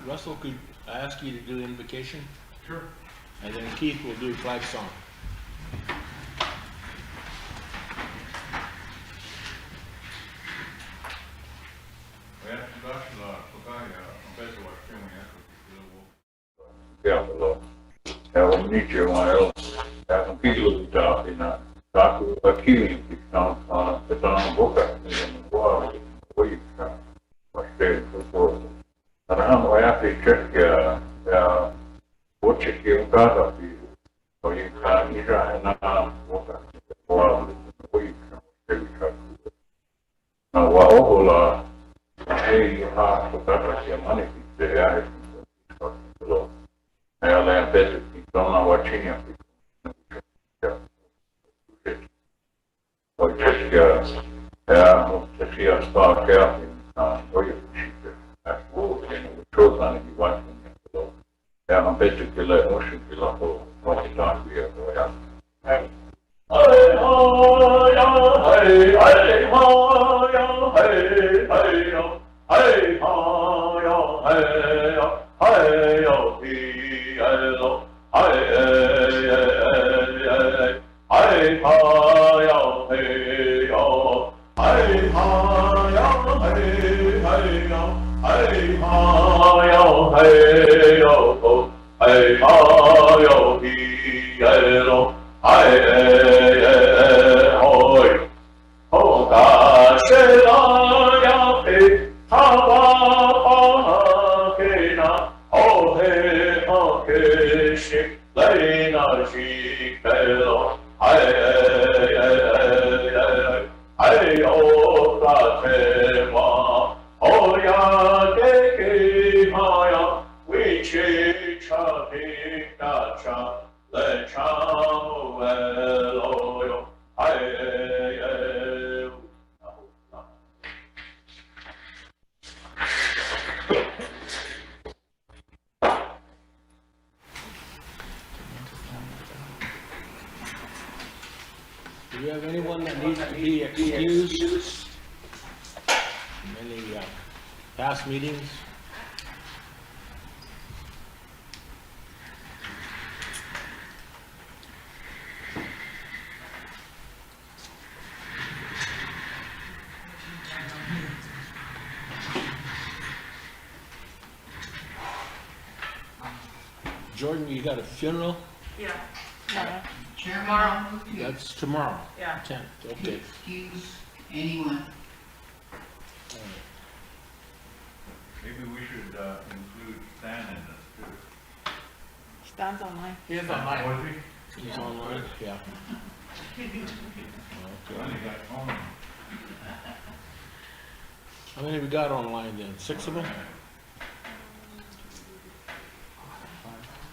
Russell, could I ask you to do invocation? Sure. And then Keith will do flag song. Do you have anyone that needs to be excused from any past meetings? Jordan, you got a funeral? Yeah. Tomorrow. That's tomorrow. Yeah. 10th, okay. Excuse anyone. Maybe we should include Stan in this too. Stan's online. He is online. Was he? He's online, yeah. I only got home. How many we got online then? 6 of them?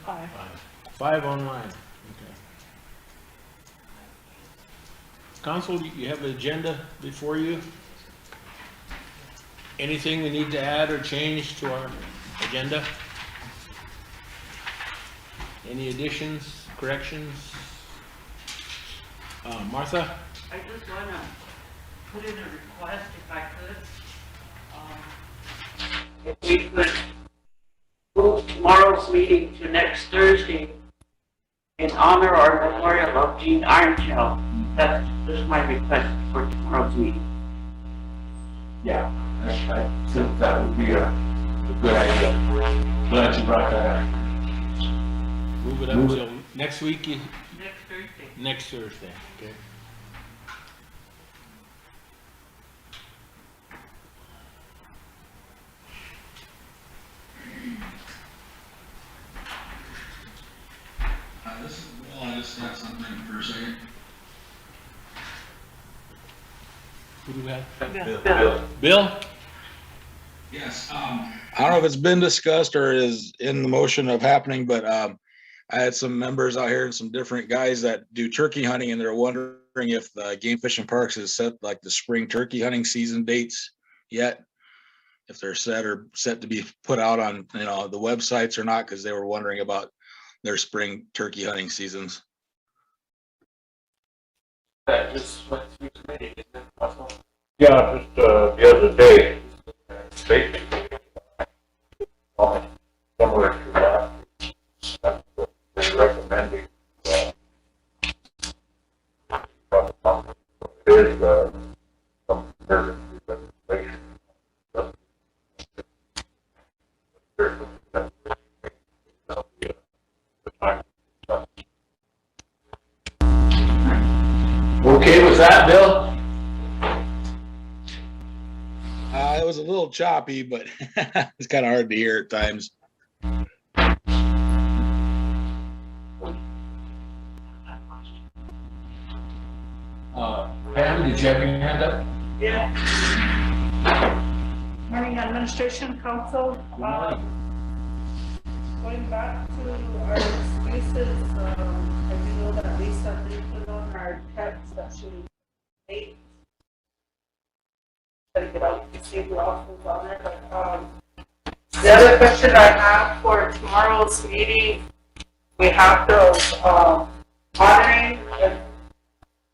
5. 5 online, okay. Council, you have an agenda before you? Anything we need to add or change to our agenda? Any additions, corrections? Martha? I just want to put in a request, if I could. If we could move tomorrow's meeting to next Thursday in honor or memorial of Jean Ironshell. That's just my request for tomorrow's meeting. Yeah, I think that would be a good idea. Glad you brought that up. Move it up till next week, Next Thursday. next Thursday, okay? I just got something for a second. Who do we have? Bill. Bill? Yes, I don't know if it's been discussed or is in the motion of happening, but I had some members out here and some different guys that do turkey hunting, and they're wondering if the Game Fish and Parks has set like the spring turkey hunting season dates yet. If they're set or set to be put out on, the websites or not, because they were wondering about their spring turkey hunting seasons. That just went through committee, isn't it, Russell? Yeah, just the other day, basically, Okay with that, Bill? It was a little choppy, but it's kind of hard to hear at times. Pam, did you have your hand up? Yeah. Morning, Administration Council. Going back to our excuses, I do know that Lisa did put on our text that she was late. Gotta get out to see who else was on it, but, the other question I have for tomorrow's meeting, we have those, honoring,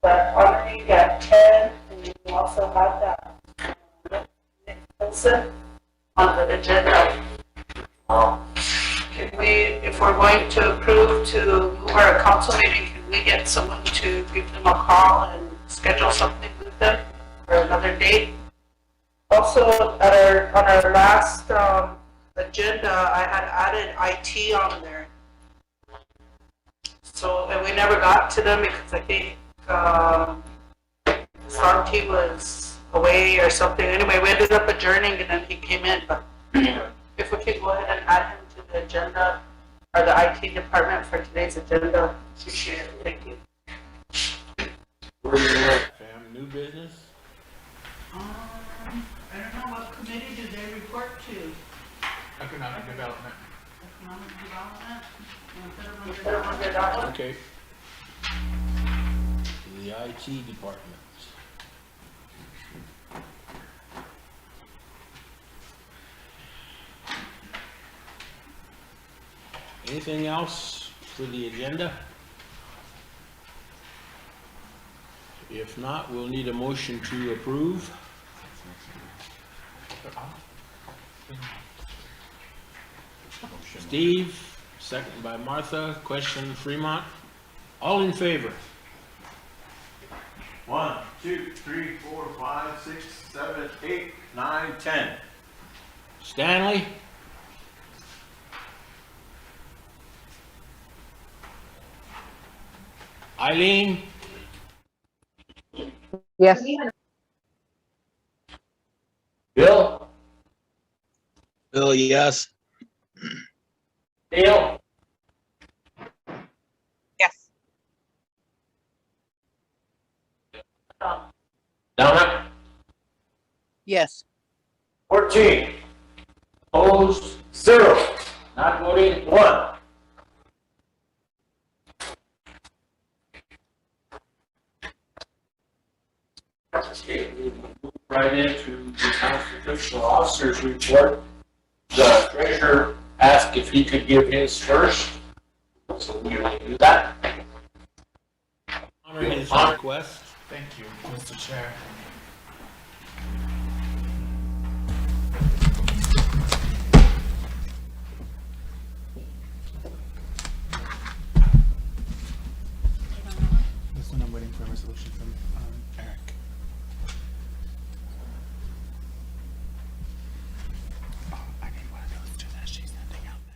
honoring at 10, and we also have that, Wilson on the agenda. Can we, if we're going to approve to move our council meeting, can we get someone to give them a call and schedule something with them for another date? Also, on our last agenda, I had added IT on there. So, and we never got to them because I think Santi was away or something. Anyway, we ended up adjourning and then he came in, but if we could go ahead and add him to the agenda, or the IT department for today's agenda, appreciate it, thank you. Fam, new business? I don't know, what committee do they report to? Economic development. Economic development? Put him under that one. Okay. The IT department. Anything else for the agenda? If not, we'll need a motion to approve. Steve, second by Martha. Question, Fremont. All in favor? 1, 2, 3, 4, 5, 6, 7, 8, 9, 10. Stanley? Eileen? Yes. Bill? Bill, yes. Dale? Yes. Donna? Yes. 14. Opposed, 0. Not voting, 1. Okay, we move right into the constitutional officer's report. The treasurer asked if he could give his first, so we will do that. Honor his request. Thank you, Mr. Chair. This one I'm waiting for a resolution from Eric. Oh, I need one of those too that she's sending out there.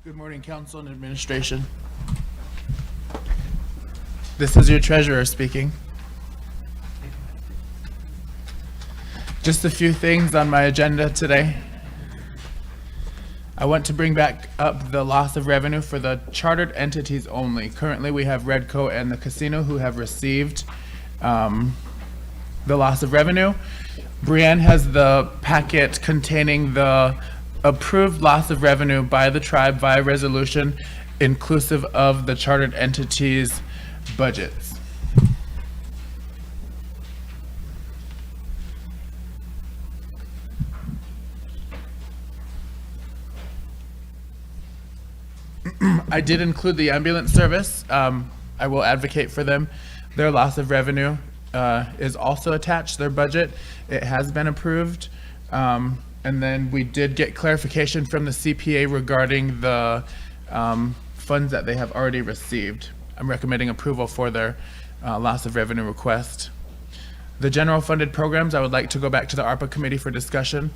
Good morning, council and administration. This is your treasurer speaking. Just a few things on my agenda today. I want to bring back up the loss of revenue for the chartered entities only. Currently, we have Redco and the casino who have received the loss of revenue. Brianne has the packet containing the approved loss of revenue by the tribe via resolution, inclusive of the chartered entities' budgets. I did include the ambulance service. I will advocate for them. Their loss of revenue is also attached, their budget. It has been approved. And then we did get clarification from the CPA regarding the funds that they have already received. I'm recommending approval for their loss of revenue request. The general funded programs, I would like to go back to the ARPA committee for discussion,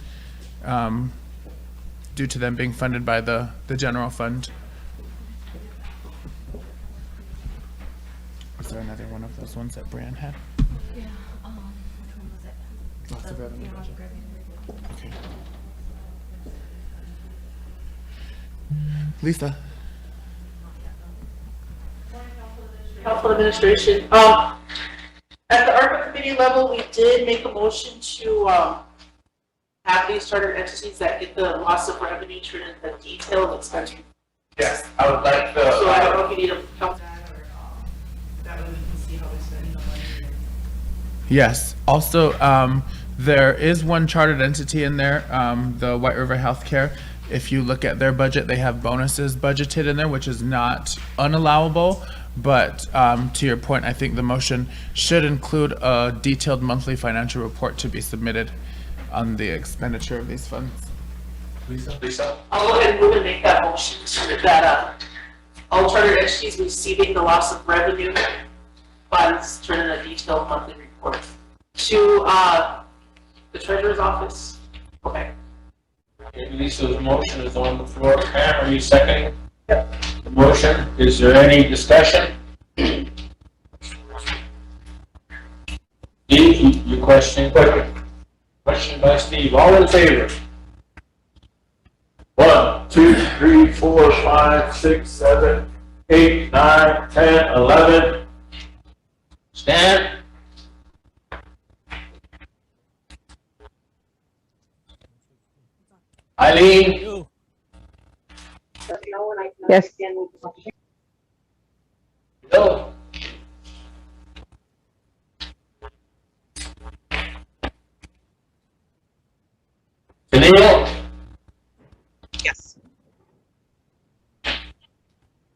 due to them being funded by the general fund. Is there another one of those ones that Brian had? Yeah, which one was it? Lots of revenue budget. Okay. Lisa? Council administration. At the ARPA committee level, we did make a motion to have these charter entities that get the loss of revenue turn in the detailed expense. Yes, I would like So I don't to, know if you need a council. That way we can see how we spend the money. Yes. Also, there is one chartered entity in there, the White River Healthcare. If you look at their budget, they have bonuses budgeted in there, which is not unallowable. But to your point, I think the motion should include a detailed monthly financial report to be submitted on the expenditure of these funds. Lisa? I'll go ahead and move and make that motion so that all charter entities receiving the loss of revenue funds turn in a detailed monthly report to the treasurer's office. Okay. Okay, Lisa's motion is on the floor. Pam, are you seconding? Yep. The motion, is there any discussion? Steve, your question? Question by Steve, all in favor? 1, 2, 3, 4, 5, 6, 7, 8, 9, 10, 11. Stan? Eileen? Yes. Bill? Tennille? Yes.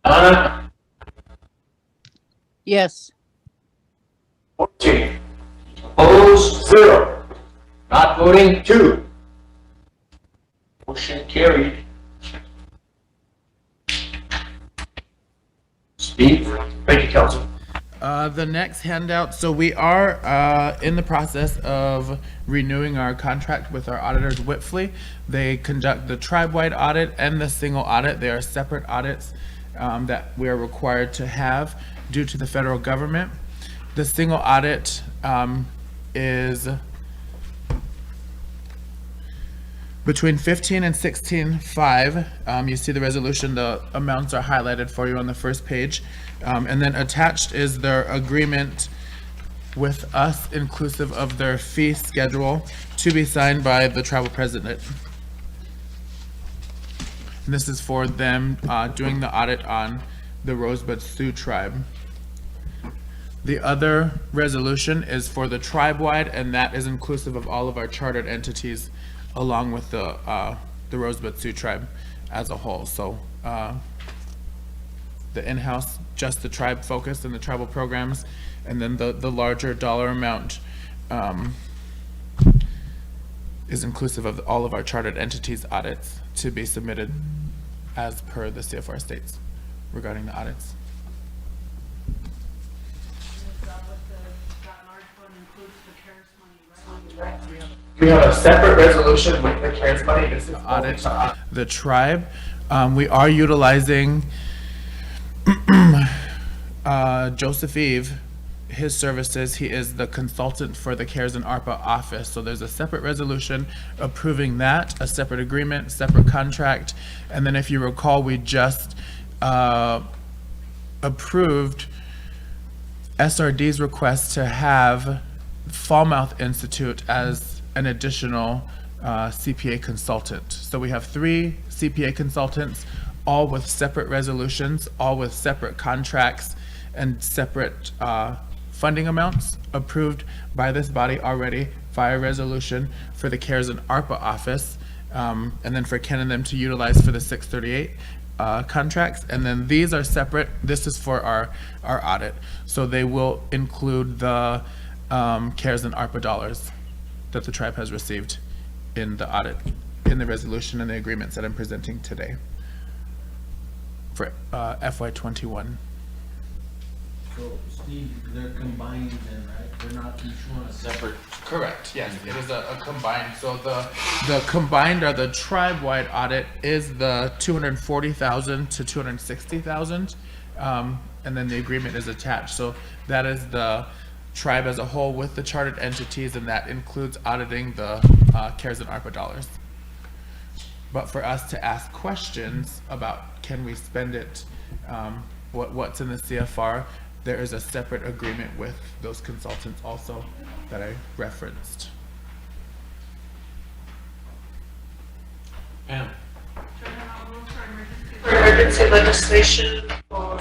Donna? Yes. 14. Opposed, 0. Not voting, 2. Motion carried. Steve? Thank you, Council. The next handout, so we are in the process of renewing our contract with our auditors, Whitfley. They conduct the tribe-wide audit and the single audit. They are separate audits that we are required to have due to the federal government. The single audit is between 15 and 16.5. You see the resolution, the amounts are highlighted for you on the first page. And then attached is their agreement with us, inclusive of their fee schedule, to be signed by the tribal president. And this is for them doing the audit on the Rosebud Sioux tribe. The other resolution is for the tribe-wide, and that is inclusive of all of our chartered entities, along with the Rosebud Sioux tribe as a whole. So the in-house, just the tribe focus and the tribal programs, and then the larger dollar amount is inclusive of all of our chartered entities audits to be submitted as per the CFR states regarding the audits. That large one includes the CARES money, right? We have a separate resolution with the CARES money. This is Audit the tribe. We are utilizing Joseph Eve, his services. He is the consultant for the CARES and ARPA office. So there's a separate resolution approving that, a separate agreement, separate contract. And then if you recall, we just approved SRD's request to have Falmouth Institute as an additional CPA consultant. So we have 3 CPA consultants, all with separate resolutions, all with separate contracts and separate funding amounts approved by this body already via resolution for the CARES and ARPA office, and then for Ken and them to utilize for the 638 contracts. And then these are separate. This is for our audit. So they will include the CARES and ARPA dollars that the tribe has received in the audit, in the resolution and the agreements that I'm presenting today for FY21. So Steve, they're combined then, right? They're not each one a separate. Correct, yes, it is a combined, so the combined or the tribe-wide audit is the 240,000 to 260,000. And then the agreement is attached, so that is the tribe as a whole with the chartered entities, and that includes auditing the CARES and ARPA dollars. But for us to ask questions about can we spend it, what's in the CFR, there is a separate agreement with those consultants also that I referenced. Pam? For emergency legislation for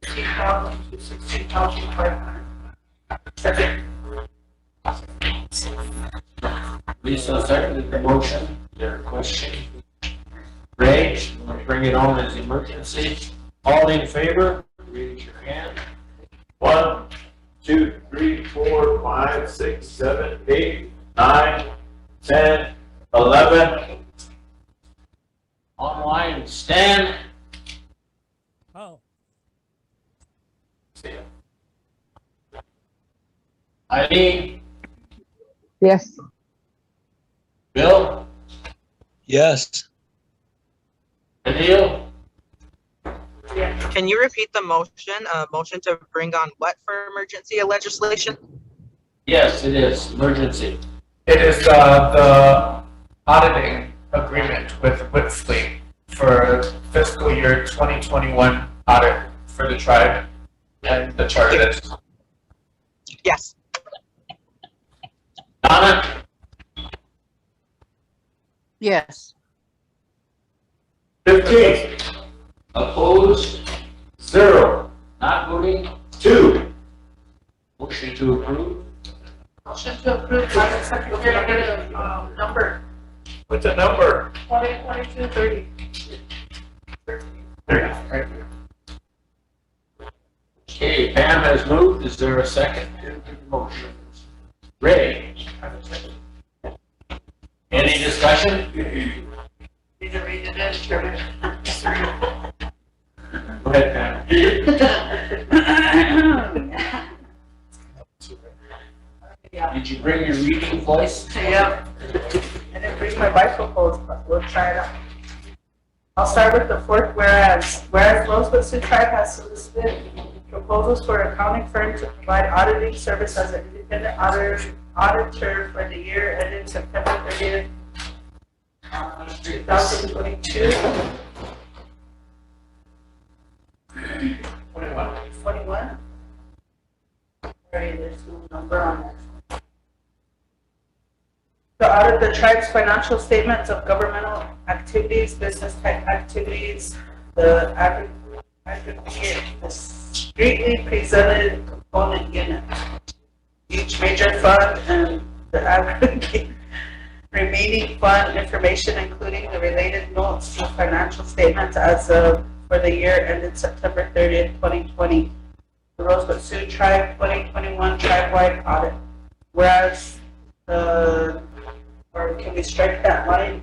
$16,000 to $16,500. Second. Lisa seconded the motion. Is there a question? Ray, you want to bring it on as emergency? All in favor? Raise your hand. 1, 2, 3, 4, 5, 6, 7, 8, 9, 10, 11. Online, Stan. Oh. Eileen, Yes. Bill, Yes. Anil, Can you repeat the motion? Motion to bring on what for emergency legislation? yes, it is emergency. It is the auditing agreement with Whitsley for fiscal year 2021 audit for the tribe and the chartered entities. Yes. Donna, Yes. 15, opposed, 0, not voting, 2. motion to approve. Motion to approve by the secretary, number What's the number? 2022-30. Okay, Pam has moved. Is there a second to the motion? Ray. Any discussion? Need to read it in, Chairman. Go ahead, Pam. Did you bring your reading voice? Yeah. I didn't bring my bifocals, but we'll try it out. I'll start with the fourth whereas. Whereas Rosebud Sioux Tribe has solicited proposals for accounting firm to provide auditing service as an independent auditor for the year ending September 30th, 2022. 21. Sorry, there's no number on there. To audit the tribe's financial statements of governmental activities, business type activities, the aggregate, discretely presented component unit, each major fund and the aggregate remaining fund information, including the related notes to financial statements as of for the year ended September 30th, 2020. The Rosebud Sioux Tribe 2021 tribe-wide audit. Whereas or can we strike that line?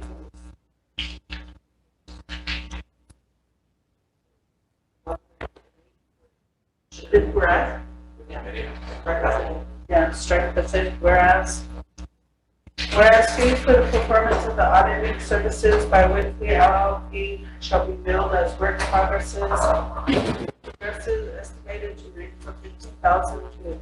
Whereas? Yeah, strike the fifth whereas. Whereas fees for the performance of the auditing services by Whitley LLP shall be billed as work progresses. Progresses estimated to range from $15,000 to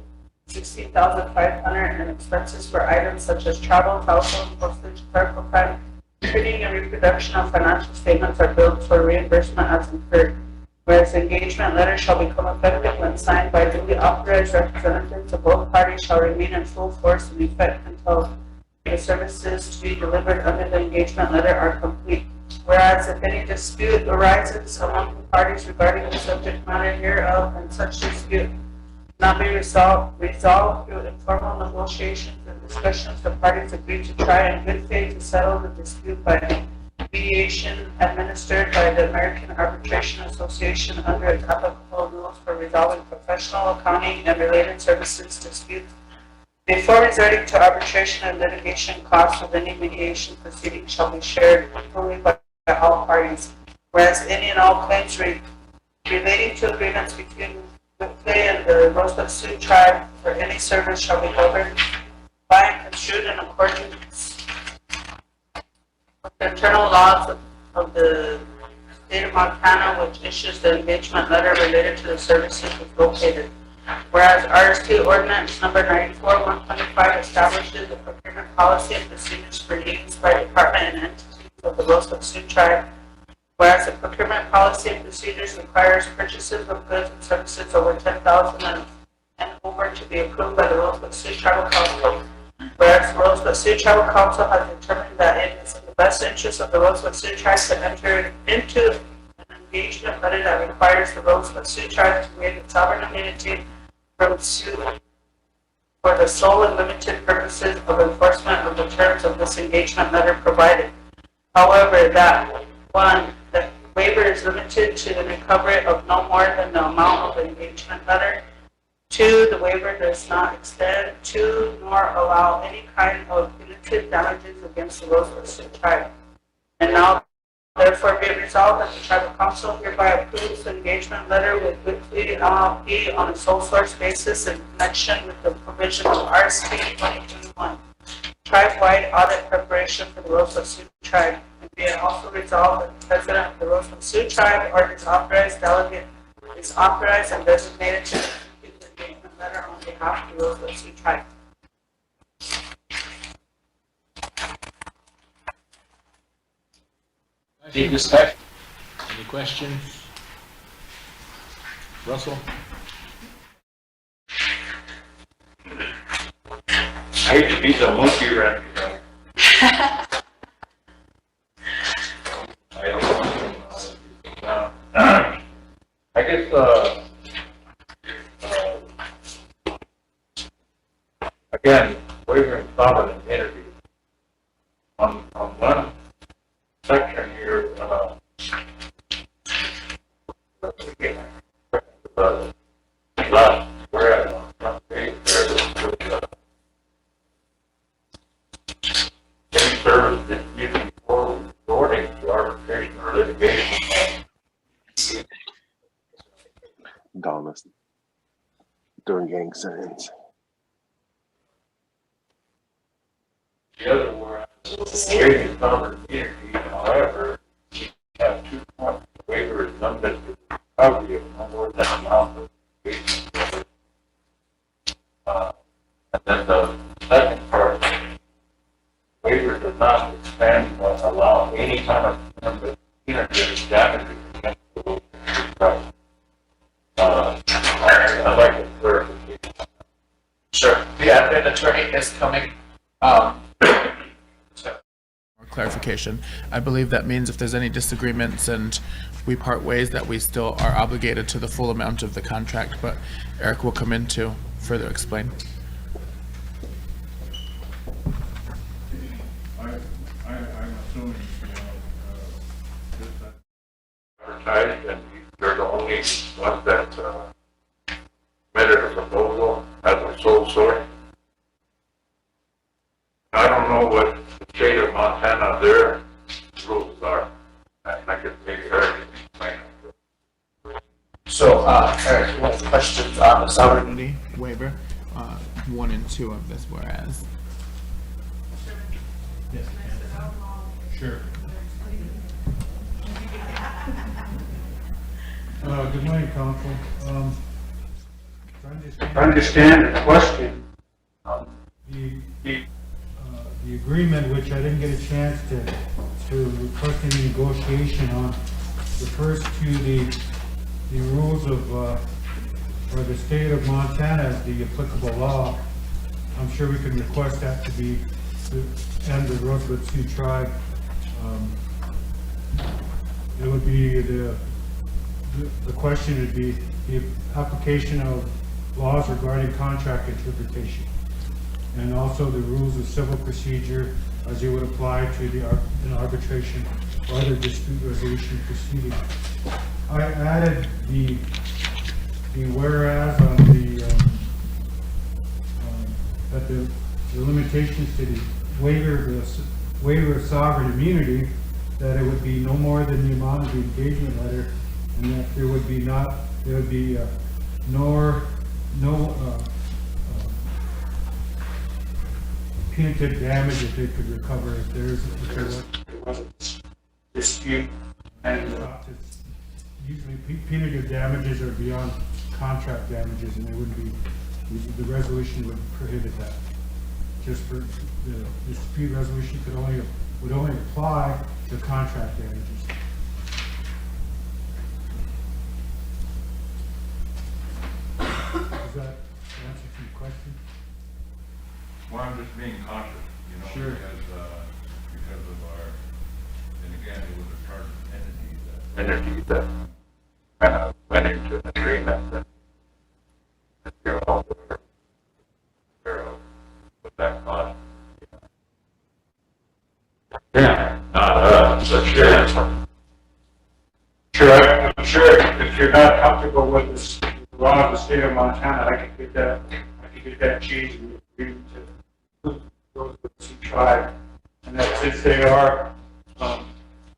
$16,500, and expenses for items such as travel, telephone, postage, clerical time, printing, and reproduction of financial statements are billed for reimbursement as incurred. Whereas engagement letters shall become effective when signed by duly authorized representatives of both parties shall remain in full force and effect until the services to be delivered under the engagement letter are complete. Whereas if any dispute arises among the parties regarding the subject matter hereof, and such dispute not be resolved through informal negotiations and discussions, the parties agree to try in good faith to settle the dispute by mediation administered by the American Arbitration Association under its applicable rules for resolving professional, accounting, and related services disputes. Before resorting to arbitration and litigation, costs of any mediation proceeding shall be shared equally by all parties. Whereas any and all claims relating to agreements between Btfa and the Rosebud Sioux tribe for any service shall be governed by and construed in accordance with the internal laws of the state of Montana, which issues the engagement letter related to the services located. Whereas RST ordinance number 94-125 establishes the procurement policy and procedures for use by department and entities of the Rosebud Sioux tribe. Whereas the procurement policy and procedures requires purchases of goods and services over $10,000 and over to be approved by the Rosebud Sioux Tribal Council. Whereas the Rosebud Sioux Tribal Council has determined that it is in the best interest of the Rosebud Sioux tribe to enter into an engagement letter that requires the Rosebud Sioux tribe to waive its sovereign immunity from suit for the sole and limited purposes of enforcement of the terms of this engagement letter provided. However, that one, the waiver is limited to the recovery of no more than the amount of the engagement letter. 2, the waiver does not extend to nor allow any kind of punitive damages against the Rosebud Sioux tribe. And now, therefore, be it resolved that the Tribal Council hereby approves the engagement letter with Btfa LLP on a sole source basis in connection with the provision of RST 2021, tribe-wide audit preparation for the Rosebud Sioux tribe. And be it also resolved that the President of the Rosebud Sioux tribe or his authorized delegate is authorized and designated to execute the engagement letter on behalf of the Rosebud Sioux tribe. Any discussion? Any questions? Russell? I hate to be the monkey around here. I don't know. I guess, again, wavering sovereign immunity. On one section here, whereas on front page there, any service that you can forward resorting to arbitration or litigation. Thomas doing gang signs. The other word, waiving sovereign immunity, however, you have 2 points. The waiver is limited to the recovery of no more than amount of engagement. And then the second part, waiver does not expand or allow any kind of punitive damages against the Rosebud Sioux tribe. I'd like to clarification. Sure. The admin attorney is coming. More clarification. I believe that means if there's any disagreements and we part ways, that we still are obligated to the full amount of the contract, but Eric will come in to further explain. I'm assuming, this, Advertised, and they're the only ones that submitted a proposal as a sole source. I don't know what the state of Montana, their rules are. I could maybe Eric can explain. So, Eric, what questions on the sovereignty? Waiver, 1 and 2 of this whereas. Sure. Good morning, council. To understand the question, The agreement, which I didn't get a chance to request any negotiation on, refers to the rules of, or the state of Montana as the applicable law. I'm sure we can request that to be, and the Rosebud Sioux tribe. It would be the question would be the application of laws regarding contract interpretation, and also the rules of civil procedure as it would apply to an arbitration or other dispute resolution proceeding. I added the whereas on that the limitations to the waiver of sovereign immunity, that it would be no more than the amount of the engagement letter and that there would be no punitive damage that they could recover if there was a dispute. And usually punitive damages are beyond contract damages, and they wouldn't be, the resolution would prohibit that. Just for the dispute resolution would only apply to contract damages. Does that answer your question? Well, I'm just being cautious, you know, Sure. because of our, and again, it was a chartered entity Entity that kind of went into an agreement that you're all aware of what that cost. Yeah, not us, but sure. Sure, I'm sure if you're not comfortable with this law of the state of Montana, I could get that changed in the agreement to those with the tribe. And that since they are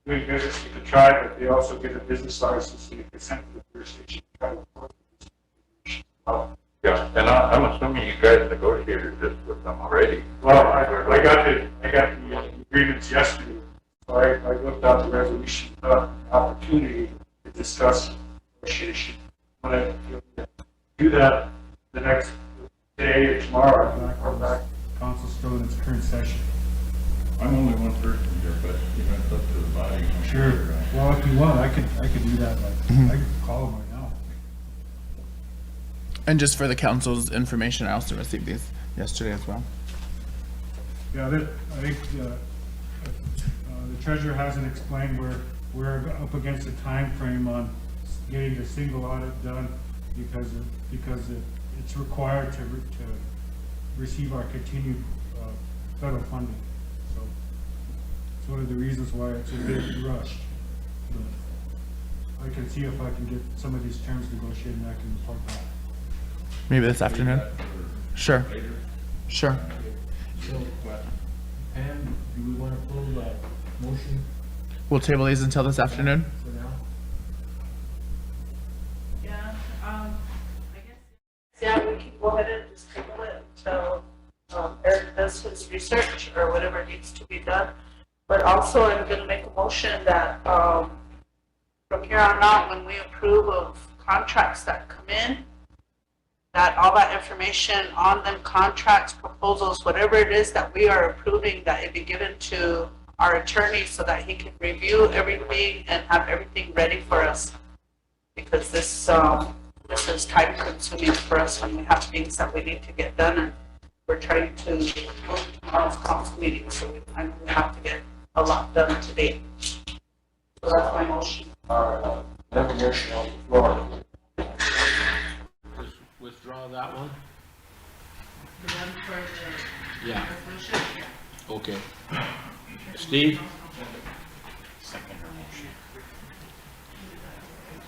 doing business with the tribe, but they also get a business license and they consent to the jurisdiction. Yeah, and I'm assuming you guys negotiated this with them already. Well, I got the agreements yesterday, so I looked out the resolution, opportunity to discuss negotiation. When I do that the next day or tomorrow, I'm going to come back. Council's still in its current session. I'm only one person here, but you know, it's up to the body. Sure. Well, if you want, I could do that. Like, I could call them right now. And just for the council's information, I also received these yesterday as well. Yeah, I think the treasurer hasn't explained we're up against a time frame on getting the single audit done because it's required to receive our continued federal funding. So it's one of the reasons why it's a bit rushed. But I can see if I can get some of these terms negotiated and I can report back. Maybe this afternoon? Sure. Sure. So, Pam, do we want to pull the motion We'll table these until this afternoon. for now? Yeah, I guess, yeah, we can go ahead and just table it until, Eric does his research or whatever needs to be done. But also, I'm gonna make a motion that, from here on out, when we approve of contracts that come in, that all that information on them, contracts, proposals, whatever it is that we are approving, that it be given to our attorney so that he can review everything and have everything ready for us. Because this is time consuming for us when we have things that we need to get done, and we're trying to move tomorrow's council meeting, so we have to get a lot done today. So that's my motion. All right, have a motion on the floor. Just withdraw that one? The one for the Yeah. resolution? Okay. Steve?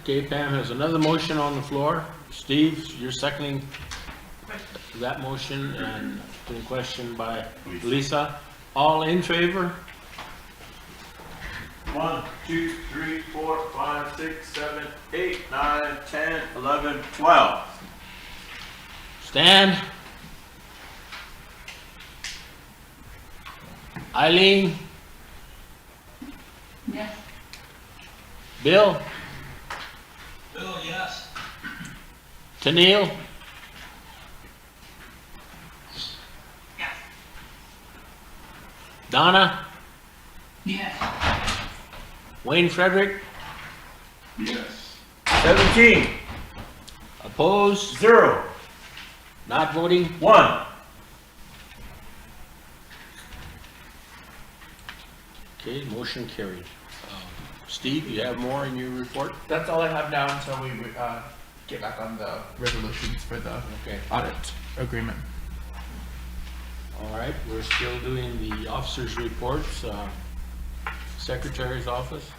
Okay, Pam has another motion on the floor. Steve, you're seconding that motion, and the question by Lisa. All in favor? 1, 2, 3, 4, 5, 6, 7, 8, 9, 10, 11, 12. Stand. Eileen? Yes. Bill? Bill, yes. Tennille? Donna? Yes. Wayne Frederick? Yes. 17, Opposed? 0, Not voting? 1. Okay, motion carried. Steve, you have more in your report? That's all I have now until we get back on the resolutions for the Okay. audit agreement. All right, we're still doing the officers' reports. Secretary's office?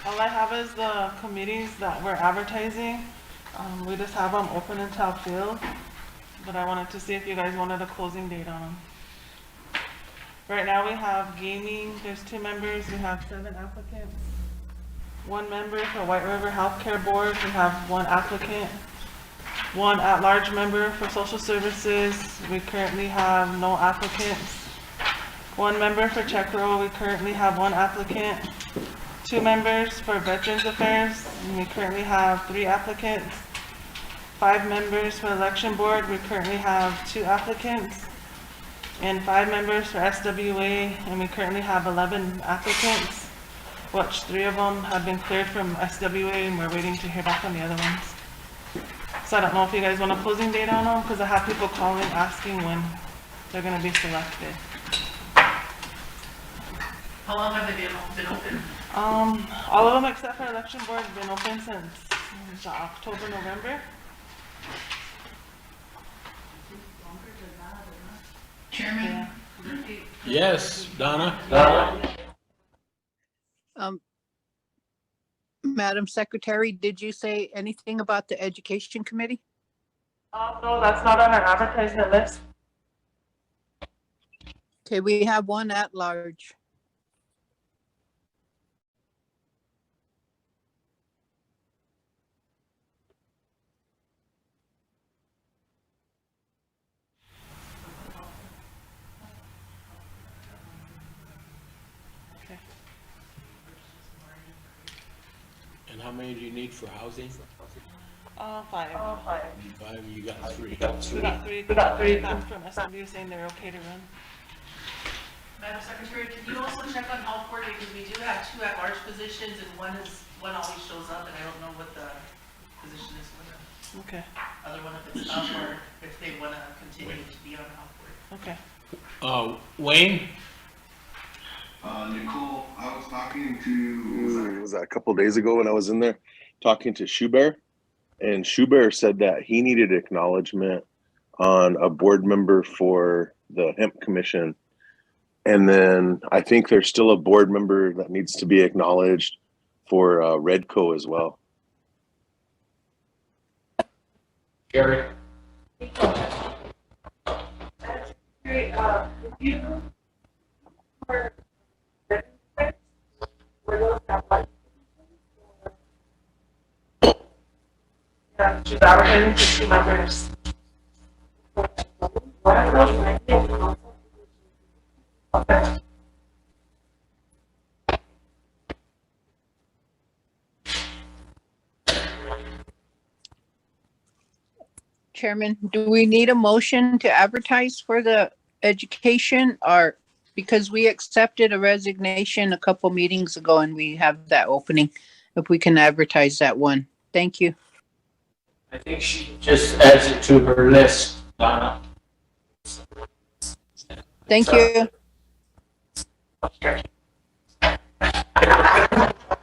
All I have is the committees that we're advertising. We just have them open until filled, but I wanted to see if you guys wanted a closing date on them. Right now we have gaming, there's 2 members, we have 7 applicants. 1 member for White River Healthcare Board, we have 1 applicant. 1 at-large member for Social Services, we currently have no applicants. 1 member for Check Roll, we currently have 1 applicant. 2 members for Veterans Affairs, and we currently have 3 applicants. 5 members for Election Board, we currently have 2 applicants. And 5 members for SWA, and we currently have 11 applicants, which 3 of them have been cleared from SWA, and we're waiting to hear back on the other ones. So I don't know if you guys want a closing date on them, because I have people calling asking when they're gonna be selected. How long have they been open? All of them except for Election Board have been open since October, November. Chairman? Yes, Donna? Madam Secretary, did you say anything about the Education Committee? No, that's not on our advertisement list. Okay, we have 1 at large. Okay. And how many do you need for housing? 5. 5, you got 3. We got 3 back from SW saying they're okay to run. Madam Secretary, can you also check on health board, because we do have 2 at-large positions, and one always shows up, and I don't know what the position is for the Okay, other one, if it's up, or if they want to continue to be on health board. okay. Wayne? Nicole, I was talking to, was that a couple days ago when I was in there talking to Shoe Bear? And Shoe Bear said that he needed acknowledgement on a board member for the hemp commission. And then I think there's still a board member that needs to be acknowledged for Redco as well. Gary? She's advertising for 2 members. Okay. Chairman, do we need a motion to advertise for the education, or because we accepted a resignation a couple meetings ago and we have that opening, if we can advertise that one? Thank you. I think she just adds it to her list, Donna. Thank you.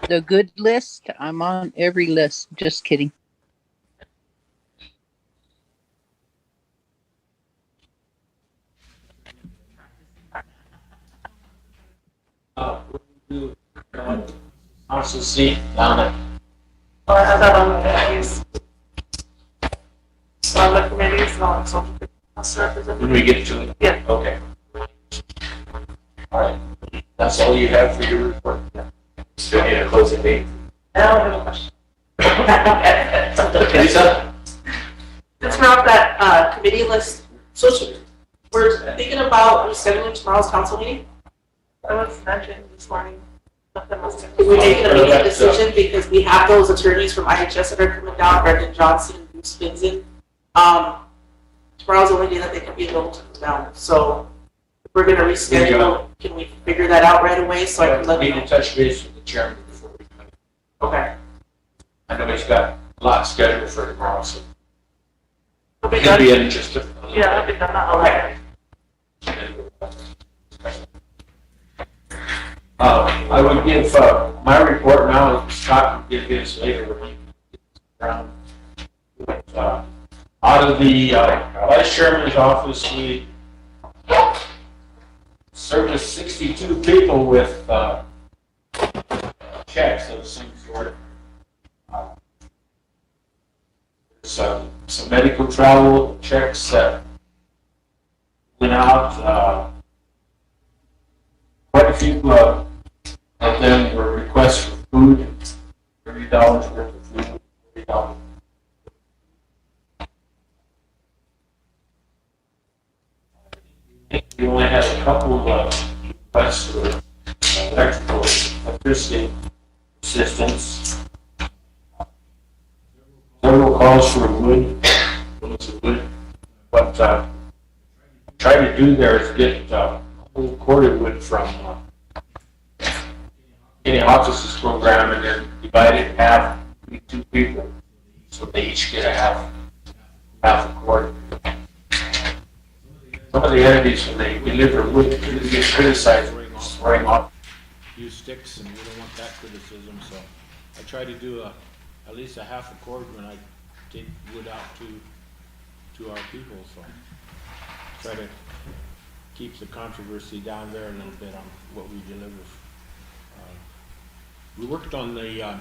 The good list, I'm on every list, just kidding. Council seat, Donna. Oh, I have that on the committees. On the committees, not so. When we get to it? Yeah. Okay. All right. That's all you have for your report? Still need a closing date? I don't have a question. Lisa? Since we're off that committee list, so we're thinking about rescheduling tomorrow's council meeting. That was mentioned this morning. We're making a immediate decision because we have those attorneys from IHS that are coming down, Brendan Johnson and Bruce Finzen. Tomorrow's the only day that they can be able to come down. So if we're going to reschedule, can we figure that out right away so I can let We you need know? to touch base with the chairman before we come. Okay. I know he's got a lot scheduled for tomorrow, so Okay, it'll be interesting. yeah, I'll be done that. Okay. I would give my report now, Scott can give his later when he gets around. Out of the vice chairman's office, we serviced 62 people with checks of the same sort. Some medical travel checks that went out. Quite a few of them were requests for food $30 worth of food, $40. We only had a couple of requests for electricity assistance. Several calls for wood, what try to do there is get whole corded wood from Kenny Hawkins' program and then divide it in half between 2 people, so they each get a half a cord. Some of the entities, when they deliver wood, they get criticized for spraying off. Use sticks, and we don't want that criticism, so I try to do at least a half a cord when I take wood out to our people, so try to keep the controversy down there a little bit on what we deliver. We worked on the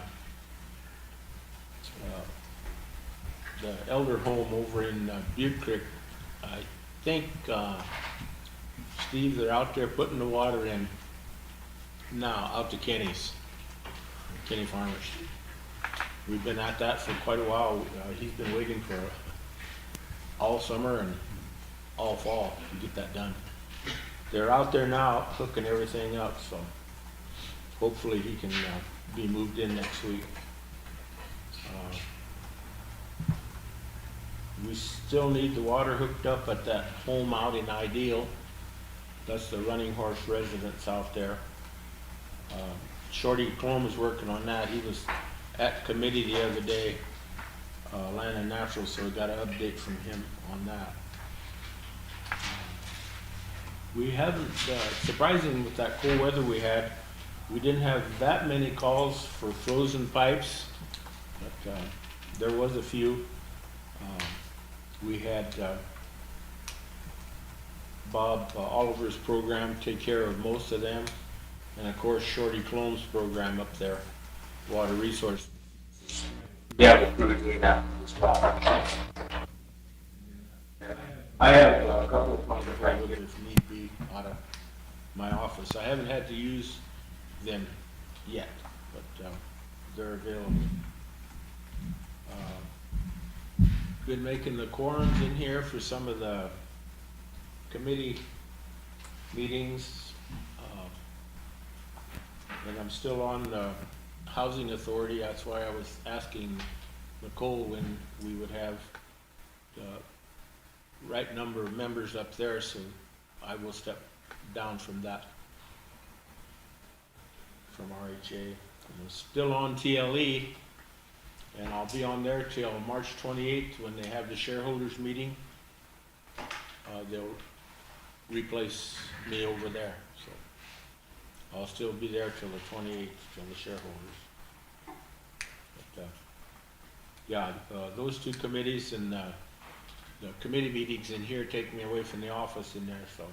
elder home over in Butte Creek. I think, Steve, they're out there putting the water in now, out to Kenny Farmers. We've been at that for quite a while. He's been waiting for all summer and all fall to get that done. They're out there now hooking everything up, so hopefully he can be moved in next week. We still need the water hooked up at that home out in Ideal. That's the Running Horse residence out there. Shorty Clone was working on that. He was at committee the other day, Land and Natural, so we got an update from him on that. We haven't, surprising with that cold weather we had, we didn't have that many calls for frozen pipes, but there was a few. We had Bob Oliver's program take care of most of them, and of course Shorty Clone's program up there, Water Resource. Yeah, we're really doing that as well. I have a couple of projects I look at if need be out of my office. I haven't had to use them yet, but they're available. Been making the quorums in here for some of the committee meetings, and I'm still on the Housing Authority. That's why I was asking Nicole when we would have the right number of members up there, so I will step down from that, from RHA. I'm still on TLE, and I'll be on there till March 28th when they have the shareholders meeting. They'll replace me over there, so I'll still be there till the 28th, till the shareholders. But, yeah, those two committees and the committee meetings in here take me away from the office in there, so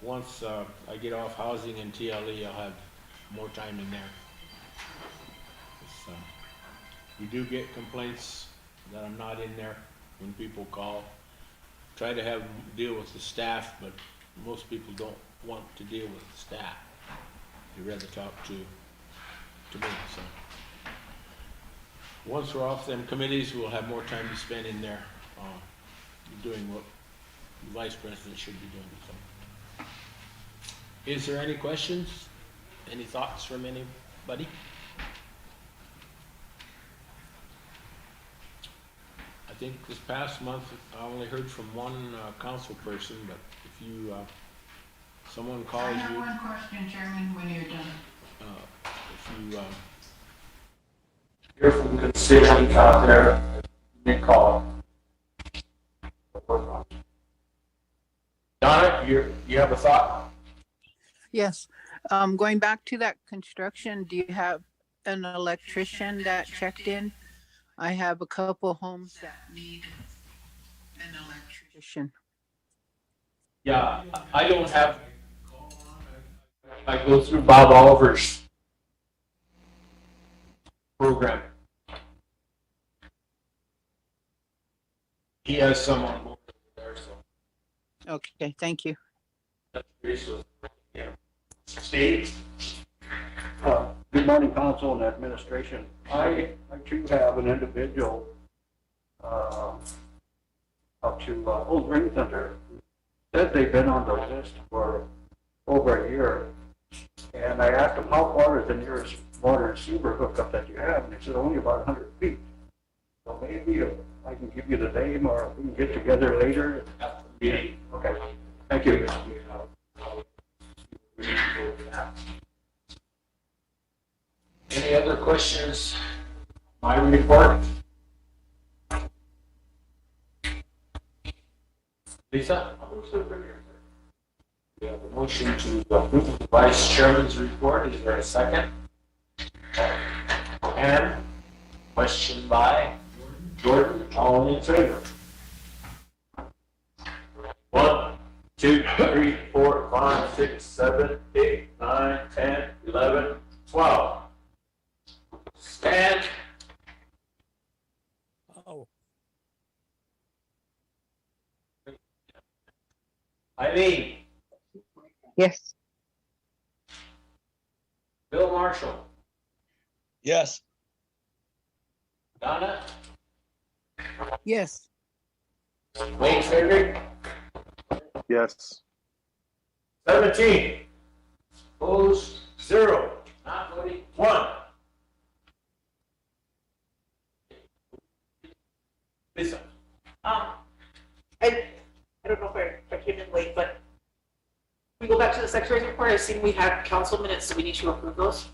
once I get off housing and TLE, I'll have more time in there. We do get complaints that I'm not in there when people call. Try to have deal with the staff, but most people don't want to deal with the staff. They'd rather talk to me, so. Once we're off them committees, we'll have more time to spend in there, doing what the vice president should be doing, so. Is there any questions? Any thoughts from anybody? I think this past month, I only heard from one council person, but if you, someone calls you. I have one question, Chairman, when you're done. If you hear from constituents out there, you may call. Donna, you have a thought? Yes, going back to that construction, do you have an electrician that checked in? I have a couple homes that need an electrician. Yeah, I don't have. I go through Bob Oliver's program. He has someone over there, so. Okay, thank you. Yeah. Steve? Good Good morning, council and administration. I too have an individual up to Old Ring Center. Said they've been on the list for over a year. And I asked them, how far is the nearest water and sewer hookup that you have? And they said only about 100 feet. So maybe I can give you the name or we can get together later. Okay, thank you. Any other questions? My report? Lisa? We have a motion to approve the vice chairman's report. Is there a second? And question by Jordan, all in favor? 1, 2, 3, 4, 5, 6, 7, 8, 9, 10, 11, 12. Stand. Oh, Eileen, Yes. Bill Marshall, Yes. Donna, Yes. Wayne Frederick, Yes. 17. Opposed, 0. Not voting, 1. Lisa. I don't know if I came in late, but we go back to the secretary's report. I've seen we had council minutes, so we need to approve those.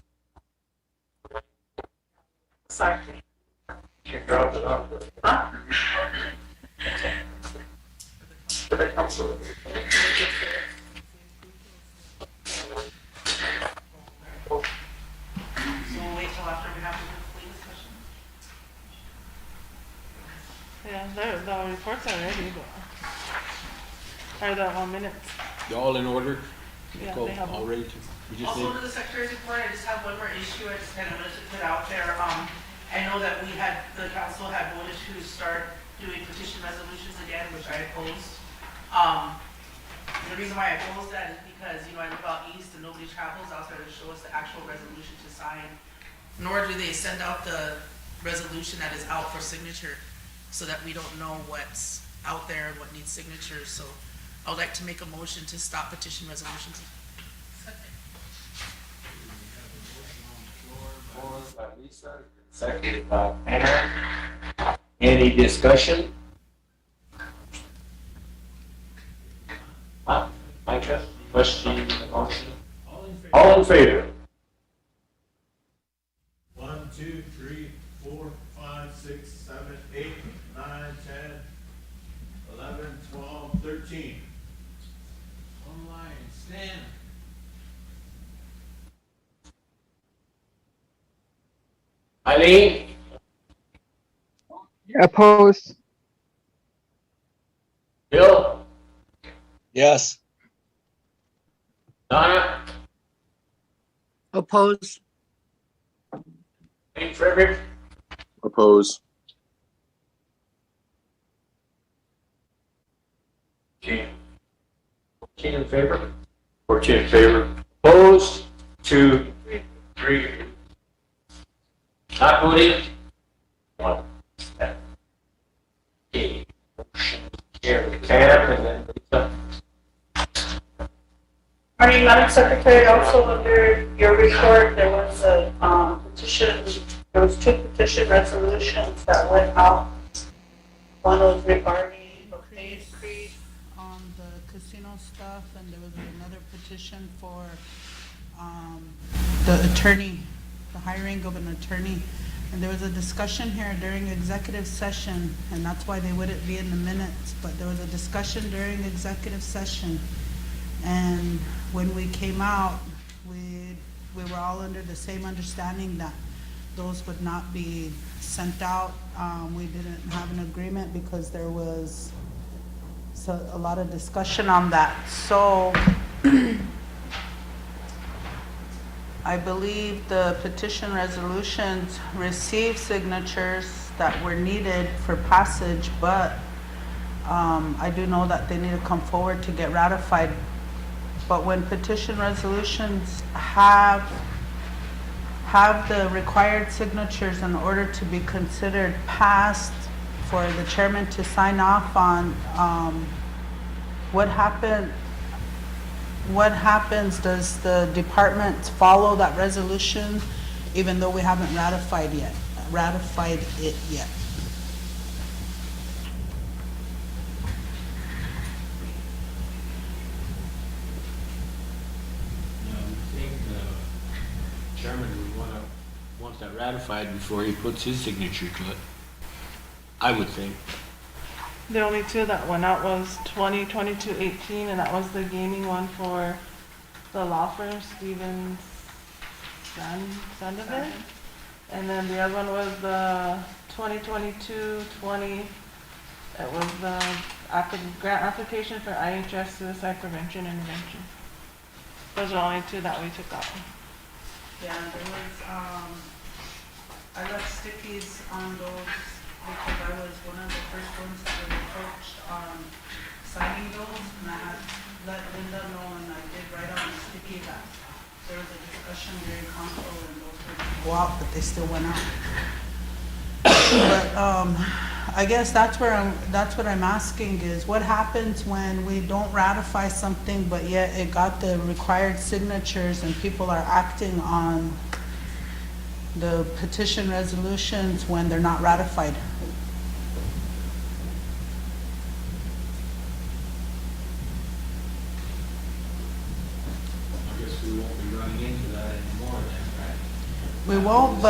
Sorry. You dropped it off. Huh? So we'll wait till after we have the complete discussion. Yeah, the reports are ready, but, or the minutes. They're all in order? Yeah, Go, they have all ready to, we just Also need, to the secretary's report, I just have one more issue I just kind of wanted to put out there. I know that the council had voted to start doing petition resolutions again, which I opposed. The reason why I opposed that is because, I live out east and nobody travels out there to show us the actual resolution to sign. Nor do they send out the resolution that is out for signature so that we don't know what's out there and what needs signatures. So I would like to make a motion to stop petition resolutions. Motion by Lisa, seconded by Anna. Any discussion? Huh? Micah, question, motion? All in favor? 1, 2, 3, 4, 5, 6, 7, 8, 9, 10, 11, 12, 13. Online, stand. Eileen, Opposed. Bill, Yes. Donna, Oppose. Wayne Frederick, Oppose. 14 in favor? 14 in favor. Opposed? 2, 3. Not voting? 1. Okay. Motion carried. Cam and then Lisa. Morning, Madam Secretary, also under your report, there was a petition, there was 2 petition resolutions that went out. One was regarding the pay increase on the casino stuff, and there was another petition for the attorney, the hiring of an attorney. And there was a discussion here during executive session, and that's why they wouldn't be in the minutes, but there was a discussion during executive session. And when we came out, we were all under the same understanding that those would not be sent out. We didn't have an agreement because there was a lot of discussion on that. So I believe the petition resolutions received signatures that were needed for passage, but I do know that they need to come forward to get ratified. But when petition resolutions have have the required signatures in order to be considered passed for the chairman to sign off on, what happens, does the department follow that resolution even though we haven't ratified it yet? I think the chairman would want that ratified before he puts his signature to it. I would think. The only two that went out was 2022-18, and that was the gaming one for the law firm, Stevens Sandoval. And then the other one was the 2022-20, it was the grant application for IHS suicide prevention intervention. Those are only two that we took out. Yeah, there was, I left stickies on those because I was one of the first ones that were approached on signing those, and I had let Linda know, and I did write on the sticky that there was a discussion during council and those were to go out, but they still went out. But, I guess that's what I'm asking is what happens when we don't ratify something, but yet it got the required signatures and people are acting on the petition resolutions when they're not ratified? I guess we won't be running into that anymore then, right? We won't,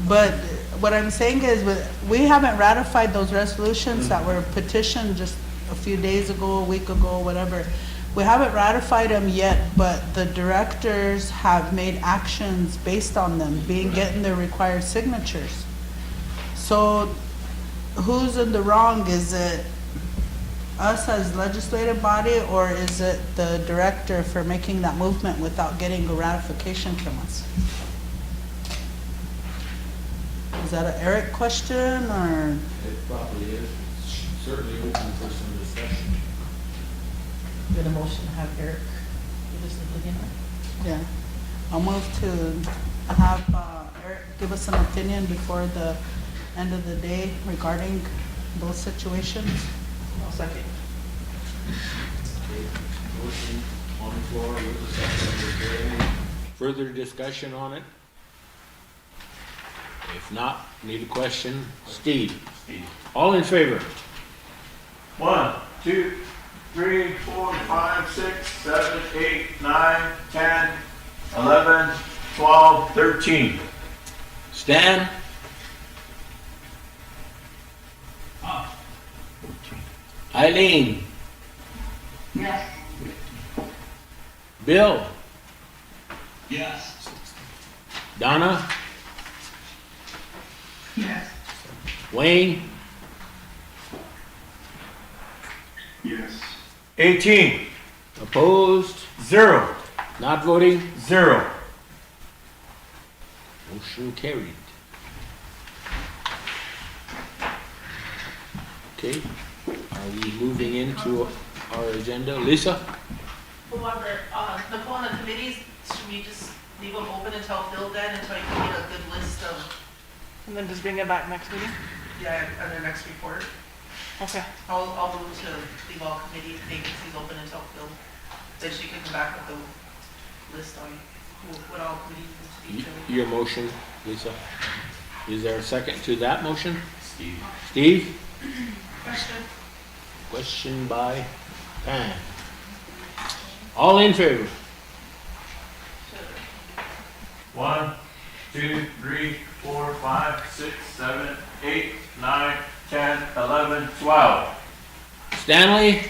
but what I'm saying is we haven't ratified those resolutions that were petitioned just a few days ago, a week ago, whatever. We haven't ratified them yet, but the directors have made actions based on them getting the required signatures. So who's in the wrong? Is it us as legislative body, or is it the director for making that movement without getting a ratification from us? Is that an Eric question, or? It probably is. It's certainly open for some discussion. Get a motion to have Eric give us the opinion? Yeah, I'll move to have Eric give us an opinion before the end of the day regarding those situations. I'll second. Okay, motion on the floor with the second. Is there any further discussion on it? If not, need a question? Steve? All in favor? 1, 2, 3, 4, 5, 6, 7, 8, 9, 10, 11, 12, 13. Stan? Eileen? Yes. Bill? Yes. Donna? Yes. Wayne? Yes. 18. Opposed? 0. Not voting? 0. Motion carried. Okay, are we moving into our agenda? Lisa? Whoever, Nicole and the committees, should we just leave them open until filled then, until you can get a good list of, And then just bring it back next meeting? yeah, and their next report? Okay. I'll move to leave all committee vacancies open until filled. Then she can come back with the list on what all committees need to be filled. Your motion, Lisa. Is there a second to that motion? Steve. Steve? Question? Question by Pam. All in favor? 1, 2, 3, 4, 5, 6, 7, 8, 9, 10, 11, 12. Stanley?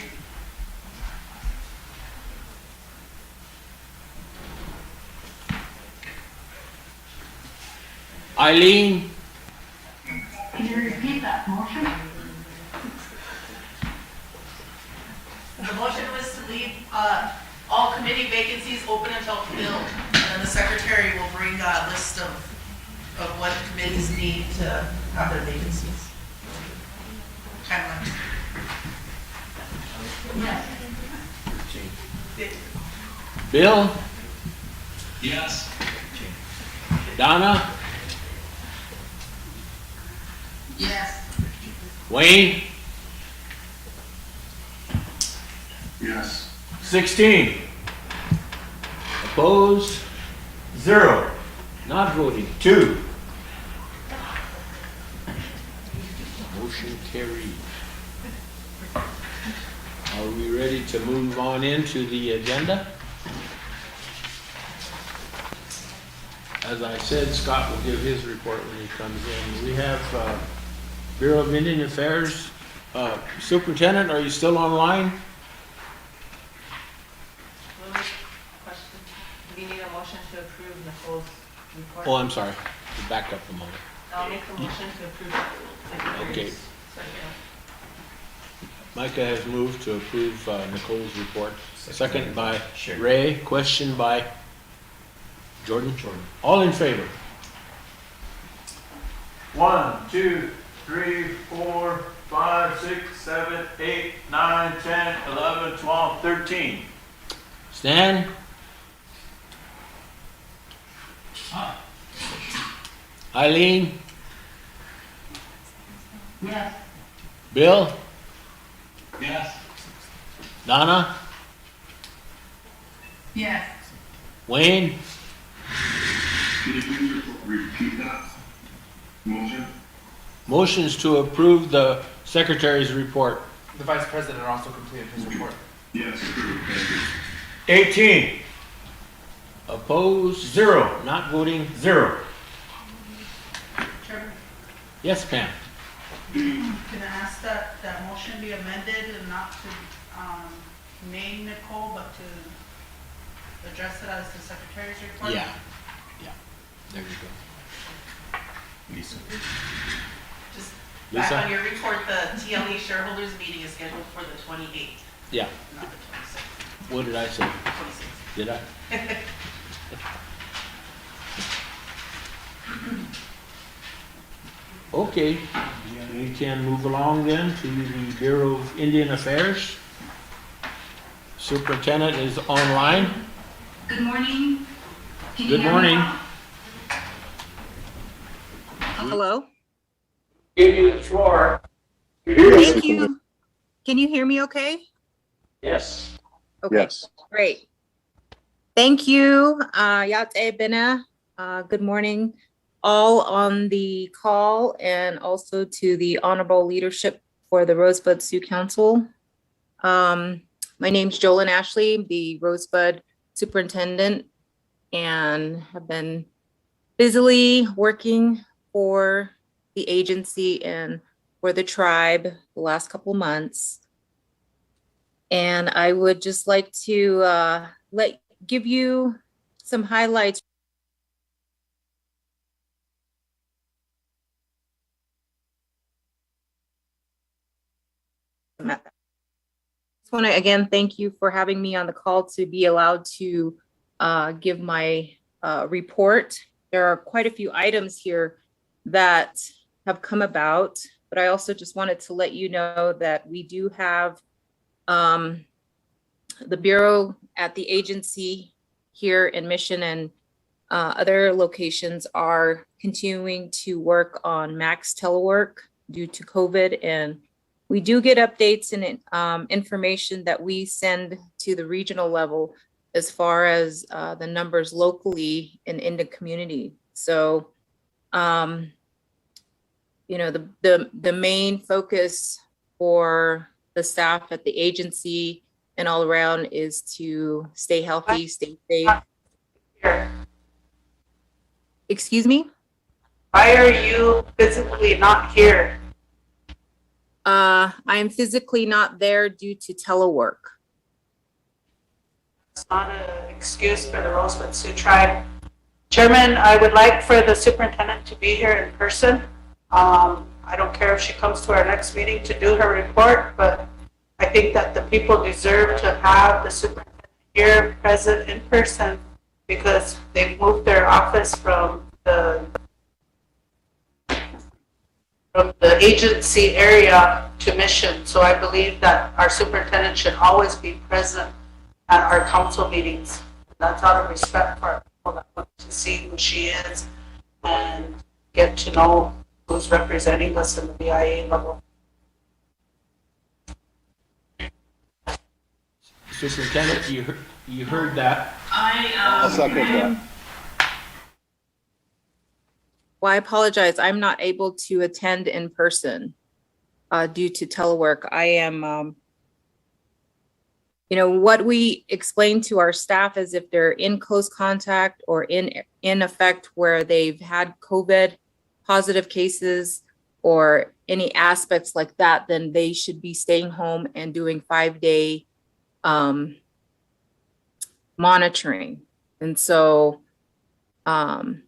Eileen? Can you repeat that motion? The motion was to leave, all committee vacancies open until filled, and then the secretary will bring a list of what committees need to have their vacancies. Timeline. Yes. Bill? Yes. Donna, Yes. Wayne, Yes. 16. Opposed? 0. Not voting, 2. Motion carried. Are we ready to move on into the agenda? As I said, Scott will give his report when he comes in. We have Bureau of Indian Affairs. Superintendent, are you still online? Question. We need a motion to approve Nicole's report. Oh, I'm sorry. Back up a moment. I'll make a motion to approve. Okay. Second. Micah has moved to approve Nicole's report. Second by Ray, question by Jordan. All in favor? 1, 2, 3, 4, 5, 6, 7, 8, 9, 10, 11, 12, 13. Stan? Eileen? Yes. Bill? Yes. Donna? Yes. Wayne? Can you please repeat that motion? Motions to approve the secretary's report. The vice president also completed his report. Yes, approved, thank you. 18. Opposed? 0. Not voting? 0. Chairman, Yes, Pam. can I ask that that motion be amended and not to name Nicole, but to address it as the secretary's report? Yeah. There you go. Just Lisa? back on your report, the TLE shareholders meeting is scheduled for the 28th, Yeah. not the 26th. What did I say? 26th. Did I? Okay, we can move along then to the Bureau of Indian Affairs. Superintendent is online. Good morning. Can you Good hear me morning. now? Hello? Give you the floor. Thank you. Can you hear me okay? Yes. Okay, Yes. great. Thank you, Yate Bina. Good morning, all on the call, and also to the honorable leadership for the Rosebud Sioux Council. My name's Jolyn Ashley, the Rosebud Superintendent, and have been busily working for the agency and for the tribe the last couple months. And I would just like to give you some highlights. I just want to again thank you for having me on the call to be allowed to give my report. There are quite a few items here that have come about, but I also just wanted to let you know that we do have the Bureau at the agency here in Mission and other locations are continuing to work on max telework due to COVID. And we do get updates and information that we send to the regional level as far as the numbers locally and in the community. So, you know, the main focus for the staff at the agency and all around is to stay healthy, stay safe. Here. Excuse me? Why are you physically not here? I am physically not there due to telework. It's not an excuse for the Rosebud Sioux tribe. Chairman, I would like for the superintendent to be here in person. I don't care if she comes to our next meeting to do her report, but I think that the people deserve to have the superintendent here present in person because they've moved their office from the agency area to Mission. So I believe that our superintendent should always be present at our council meetings. That's out of respect for our people. people that want to see who she is and get to know who's representing us in the BIA level. Superintendent, you heard that. I'll second that. Well, I apologize. I'm not able to attend in person due to telework. I am, what we explain to our staff is if they're in close contact or in effect where they've had COVID positive cases or any aspects like that, then they should be staying home and doing 5-day monitoring. And so, and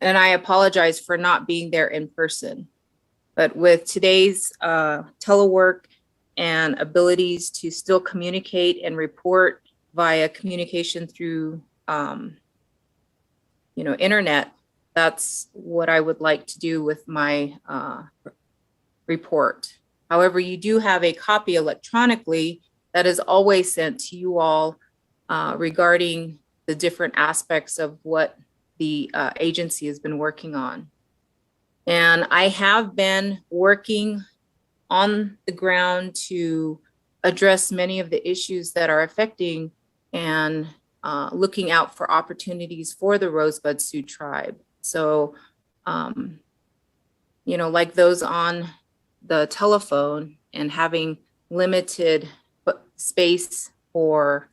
I apologize for not being there in person. But with today's telework and abilities to still communicate and report via communication through, internet, that's what I would like to do with my report. However, you do have a copy electronically that is always sent to you all regarding the different aspects of what the agency has been working on. And I have been working on the ground to address many of the issues that are affecting and looking out for opportunities for the Rosebud Sioux tribe. So, like those on the telephone and having limited space for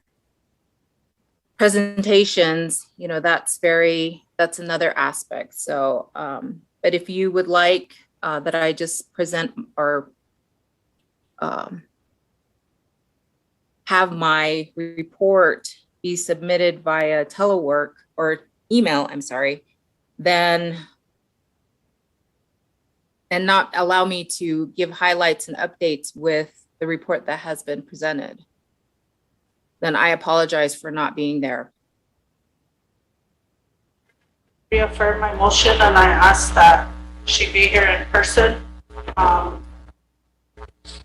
presentations, that's another aspect. So, but if you would like that I just present or have my report be submitted via telework or email, then, and not allow me to give highlights and updates with the report that has been presented, then I apologize for not being there. Reaffirm my motion, and I ask that she be here in person. I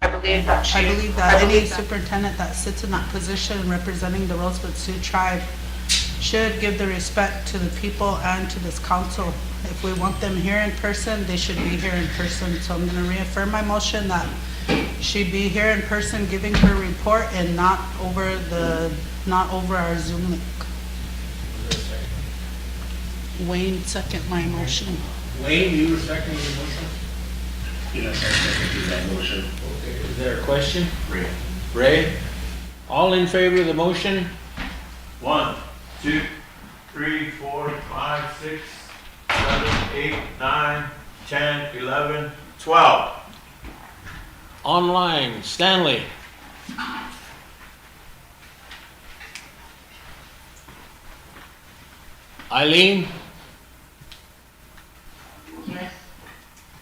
believe that any superintendent that sits in that position representing the Rosebud Sioux tribe should give the respect to the people and to this council. If we want them here in person, they should be here in person. So I'm going to reaffirm my motion that she be here in person giving her report and not over our Zoom link. Wayne, second my motion. Wayne, you were seconding the motion? Yes, I seconded that motion. Okay, is there a question? Ray? All in favor of the motion? 1, 2, 3, 4, 5, 6, 7, 8, 9, 10, 11, 12. Online, Stanley? Eileen? Yes.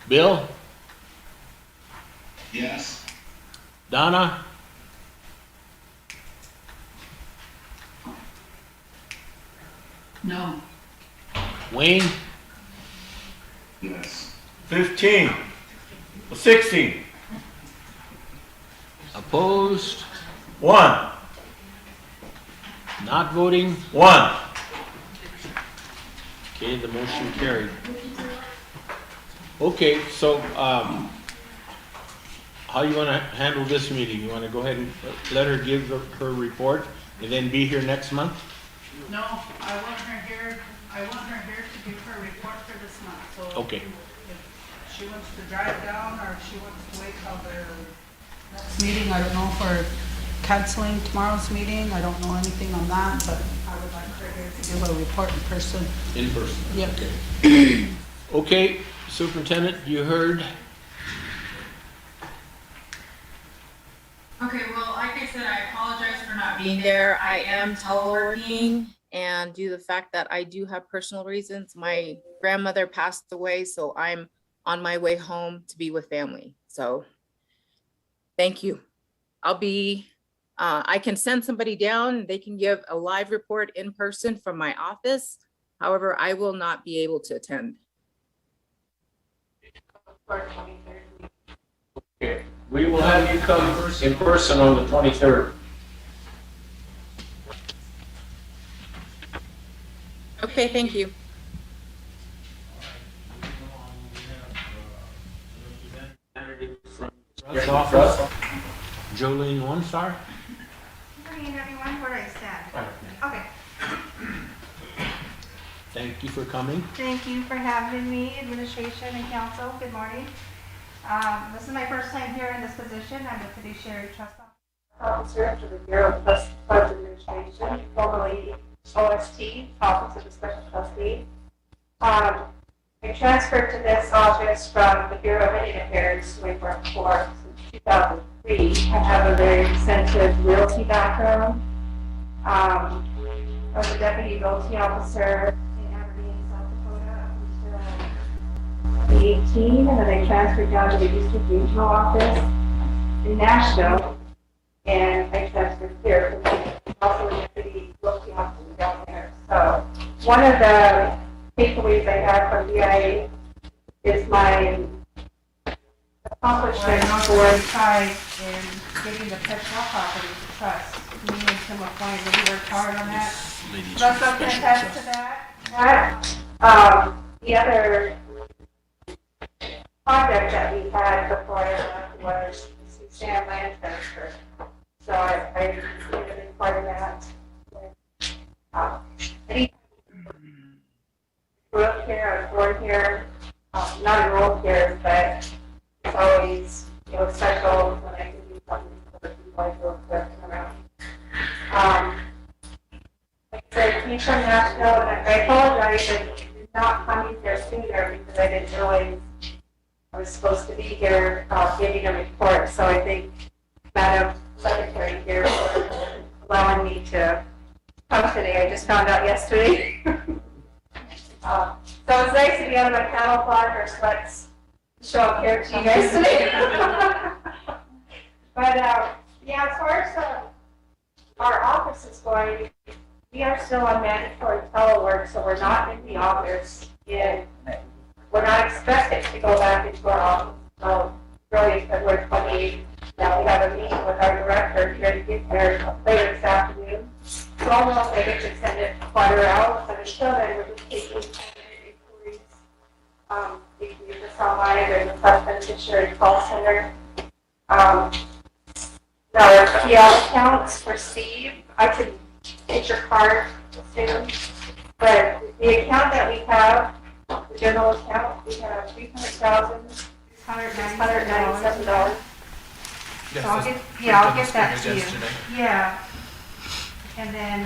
Bill? Yes. Donna? No. Wayne? Yes. 15, 16, Opposed? 1, Not voting? 1. Okay, the motion carried. Okay, so, how you want to handle this meeting? You want to go ahead and let her give her report and then be here next month? No, I want her here to give her report for this month. So Okay. if she wants to drive down or if she wants to wait till their next meeting, I don't know if we're canceling tomorrow's meeting. I don't know anything on that, but I would like her here to give a report in person. In person? Yep. Okay. Okay, Superintendent, you heard? Okay, well, like I said, I apologize for not being there. I am teleworking, and due to the fact that I do have personal reasons, my grandmother passed away, so I'm on my way home to be with family. So thank you. I can send somebody down. They can give a live report in person from my office. However, I will not be able to attend. Okay, we will have you come in person on the 23rd. Okay, thank you. Trust office, Jolene One-Star. Good morning, everyone. Where do I stand? Okay. Thank you for coming. Thank you for having me, administration and council. Good morning. This is my first time here in this position. I'm a fiduciary trust officer to the Bureau of Trust Fund Administration, formerly OST, Office of the Special Trustee. I transferred to this office from the Bureau of Indian Affairs, who I worked for since 2003. I have a very extensive realty background. I was a deputy realty officer in Aberdeen, South Dakota until 2018, and then I transferred down to the District Regional Office in Nashville, and I transferred here. Also a deputy realty officer down there. So one of the takeaways I have from BIA is my accomplishment for pride in getting the personal property to trust. Me and Tim McCoy really worked hard on that. Russ, I can attest to that. The other project that we had before I left was Sam land transfer. So I completed a part of that. Grew up here, I was born here, not enrolled here, but it's always, special when I can do something for the people I grew up with and around. Like I said, I came from Nashville, and I apologize that I did not come here sooner because I didn't realize I was supposed to be here giving a report. So I think Madam Secretary here for allowing me to come today. I just found out yesterday. So it's nice to be out of my camouflage or sweats to show up here to you guys today. But yeah, as far as our office is going, we are still on mandatory telework, so we're not in the office, and we're not expected to go back into our office. So really, February 28th, now we have a meeting with our director here to get there later this afternoon. So I'll know if I get to send it farther out, but until then, we're just taking inquiries. You can use this online, there's a Petition call center. Our PL accounts for Steve, I could get your card soon, but the account that we have, the general account, we have $300,697. So I'll get that to you. Yeah. And then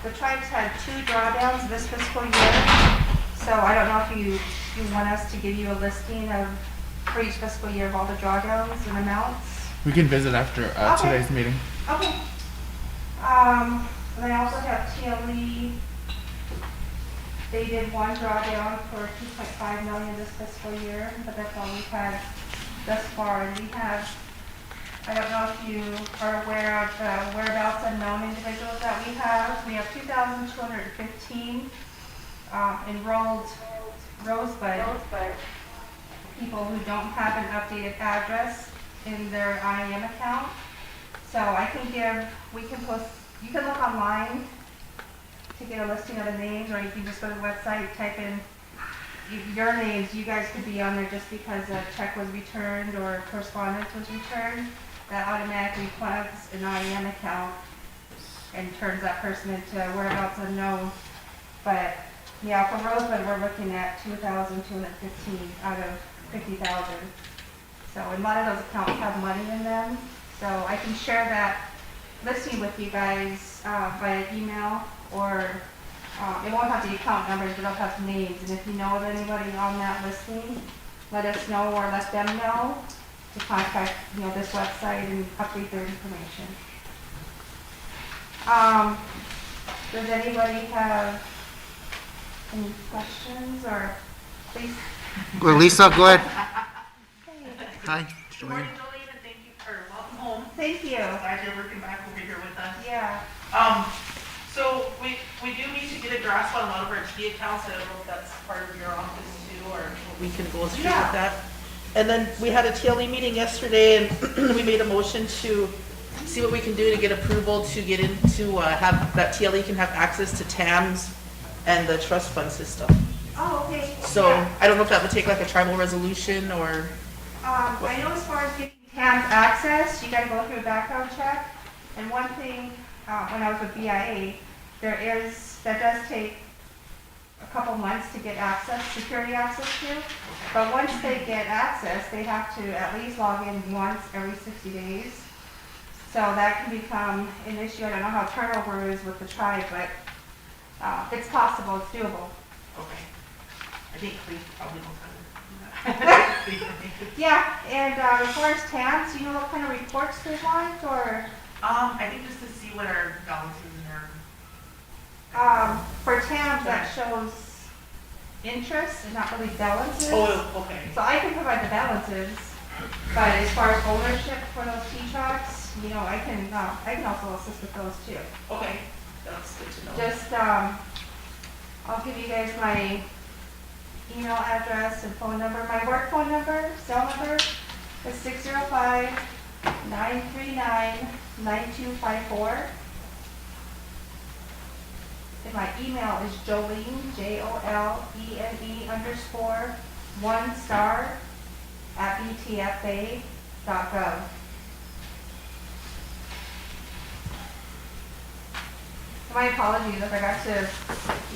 the tribes had 2 drawdowns this fiscal year. So I don't know if you want us to give you a listing of for each fiscal year of all the drawdowns and amounts. We can visit after today's meeting. Okay. And I also have TLE. They did 1 drawdown for $2.5 million this fiscal year, but that's all we've had thus far. And we have, I don't know if you are aware of the whereabouts unknown individuals that we have. We have 2,215 enrolled Rosebud people who don't have an updated address in their IAM account. So we can post, you can look online to get a listing of the names, or you can just go to the website, type in your names. You guys could be on there just because a check was returned or correspondence was returned. That automatically plugs an IAM account and turns that person into whereabouts unknown. But yeah, for Rosebud, we're looking at 2,215 out of 50,000. So a lot of those accounts have money in them. So I can share that listing with you guys via email, or it won't have the account numbers, but it'll have names. And if you know of anybody on that listing, let us know or let them know to contact this website and update their information. Does anybody have any questions, or please? Well, Lisa, go ahead. Hi. Good morning, Jolene, and thank you for welcome home. Thank you. Glad you're working back over here with us. Yeah. So we do need to get a grasp on a lot of our T accounts. I don't know if that's part of your office too, or We can go through with that. And then we had a TLE meeting yesterday, and we made a motion to see what we can do to get approval to get into, have, that TLE can have access to TAMS and the trust fund system. Oh, okay. So Yeah. I don't know if that would take like a tribal resolution or. I know as far as getting TAM's access, you gotta go through a background check. And one thing, when I was with BIA, that does take a couple months to get access, security access to. But once they get access, they have to at least log in once every 60 days. So that can become an issue. I don't know how turnover is with the tribe, but it's possible, it's doable. Okay. I think Cleve probably knows how to do that. Yeah, and as far as TAMs, do you know what kind of reports they want, or? I think just to see what our balances and our. For TAMs, that shows interest and not really balances. Oh, okay. So I can provide the balances, but as far as ownership for those T-tracks, you know, I can also assist with those too. Okay, that's good to know. Just, I'll give you guys my email address and phone number. My work phone number, cell number is 605-939-9254. And my email is Jolene, JOLENE1*1*btfa.gov. My apologies if I got to,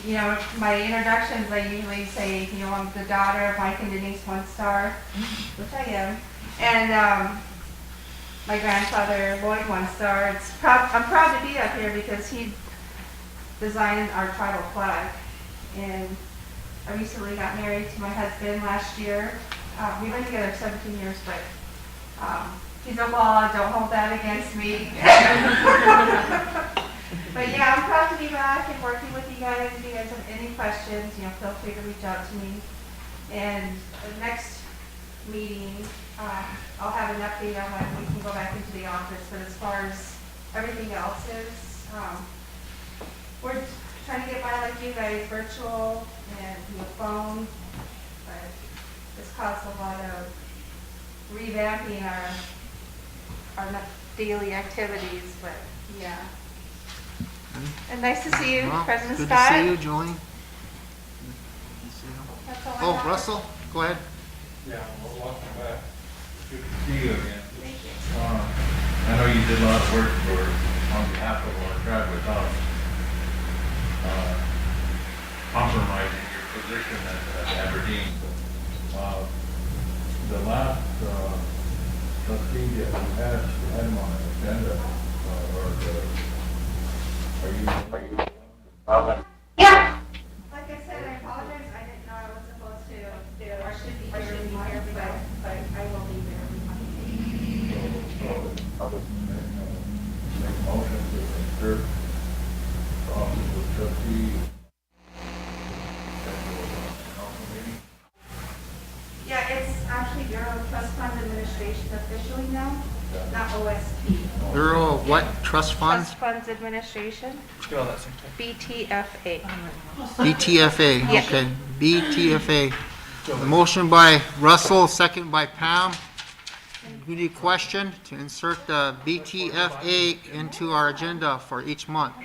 you know, my introductions, I usually say, you know, I'm the daughter of Mike and Denise One Star, which I am, and my grandfather, Lloyd One Star. I'm proud to be up here because he designed our tribal flag, and I recently got married to my husband last year. We've been together 17 years, but he's a law, don't hold that against me. But yeah, I'm proud to be back and working with you guys. If you guys have any questions, you know, feel free to reach out to me. And the next meeting, I'll have an update on when we can go back into the office. But as far as everything else is, we're trying to get by like you guys, virtual and via phone. But it's caused a lot of revamping our daily activities. But yeah. And nice to see you, Well, President good Scott. to see you, Jolene. That's all I Oh, got. Russell, go ahead. Yeah, well, welcome back. Good to see you again. Thank you. I know you did a lot of work on behalf of our tribe without compromising your position at Aberdeen. The last trustee that we had him on an agenda, are you Yeah. Like I said, I apologize. I didn't know I was supposed to, or should be here anymore, but I will be there. make motion to insert the office of trustee? Yeah, it's actually Bureau of Trust Fund Administration officially now, not OSP. Bureau of what? Trust funds? Trust Funds Administration, BTFA. BTFA, Yeah. okay. BTFA. A motion by Russell, second by Pam. Any question to insert the BTFA into our agenda for each month?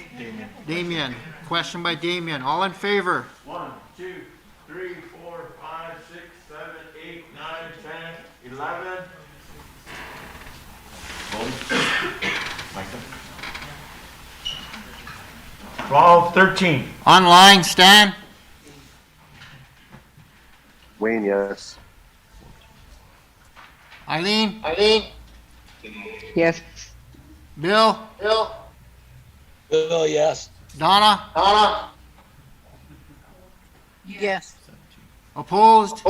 Damien. Question by Damien. All in favor? 1, 2, 3, 4, 5, 6, 7, 8, 9, 10, 11. 12, 13. Online, Stan? Wayne, yes. Eileen? Yes. Bill? Bill, yes. Donna? Yes. Opposed?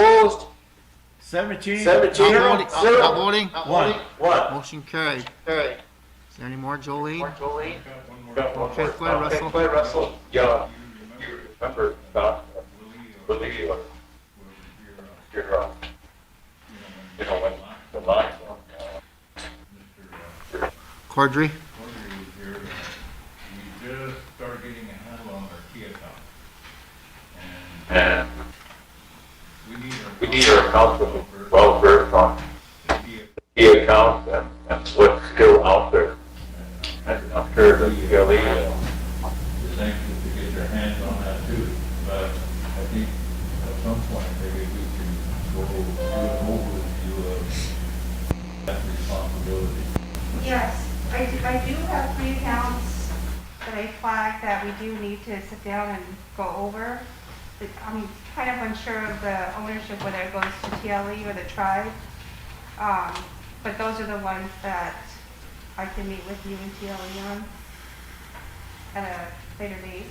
17. Not voting? Not voting? 1. What? Motion carried. Is there any more, Jolene? Okay, go ahead, Russell. Yeah, you remember about Willie or your, you know, when the line on, Cordry? we just started getting a handle on our key account. And we need our account to be well verified, the key account and what's still out there. I'm sure the ULE is anxious to get their hands on that too. But I think at some point maybe we can go do an overview of that responsibility. Yes, I do have 3 accounts that I flagged that we do need to sit down and go over. I'm kind of unsure of the ownership, whether it goes to TLE or the tribe. But those are the ones that I can meet with you and TLE on at a later date.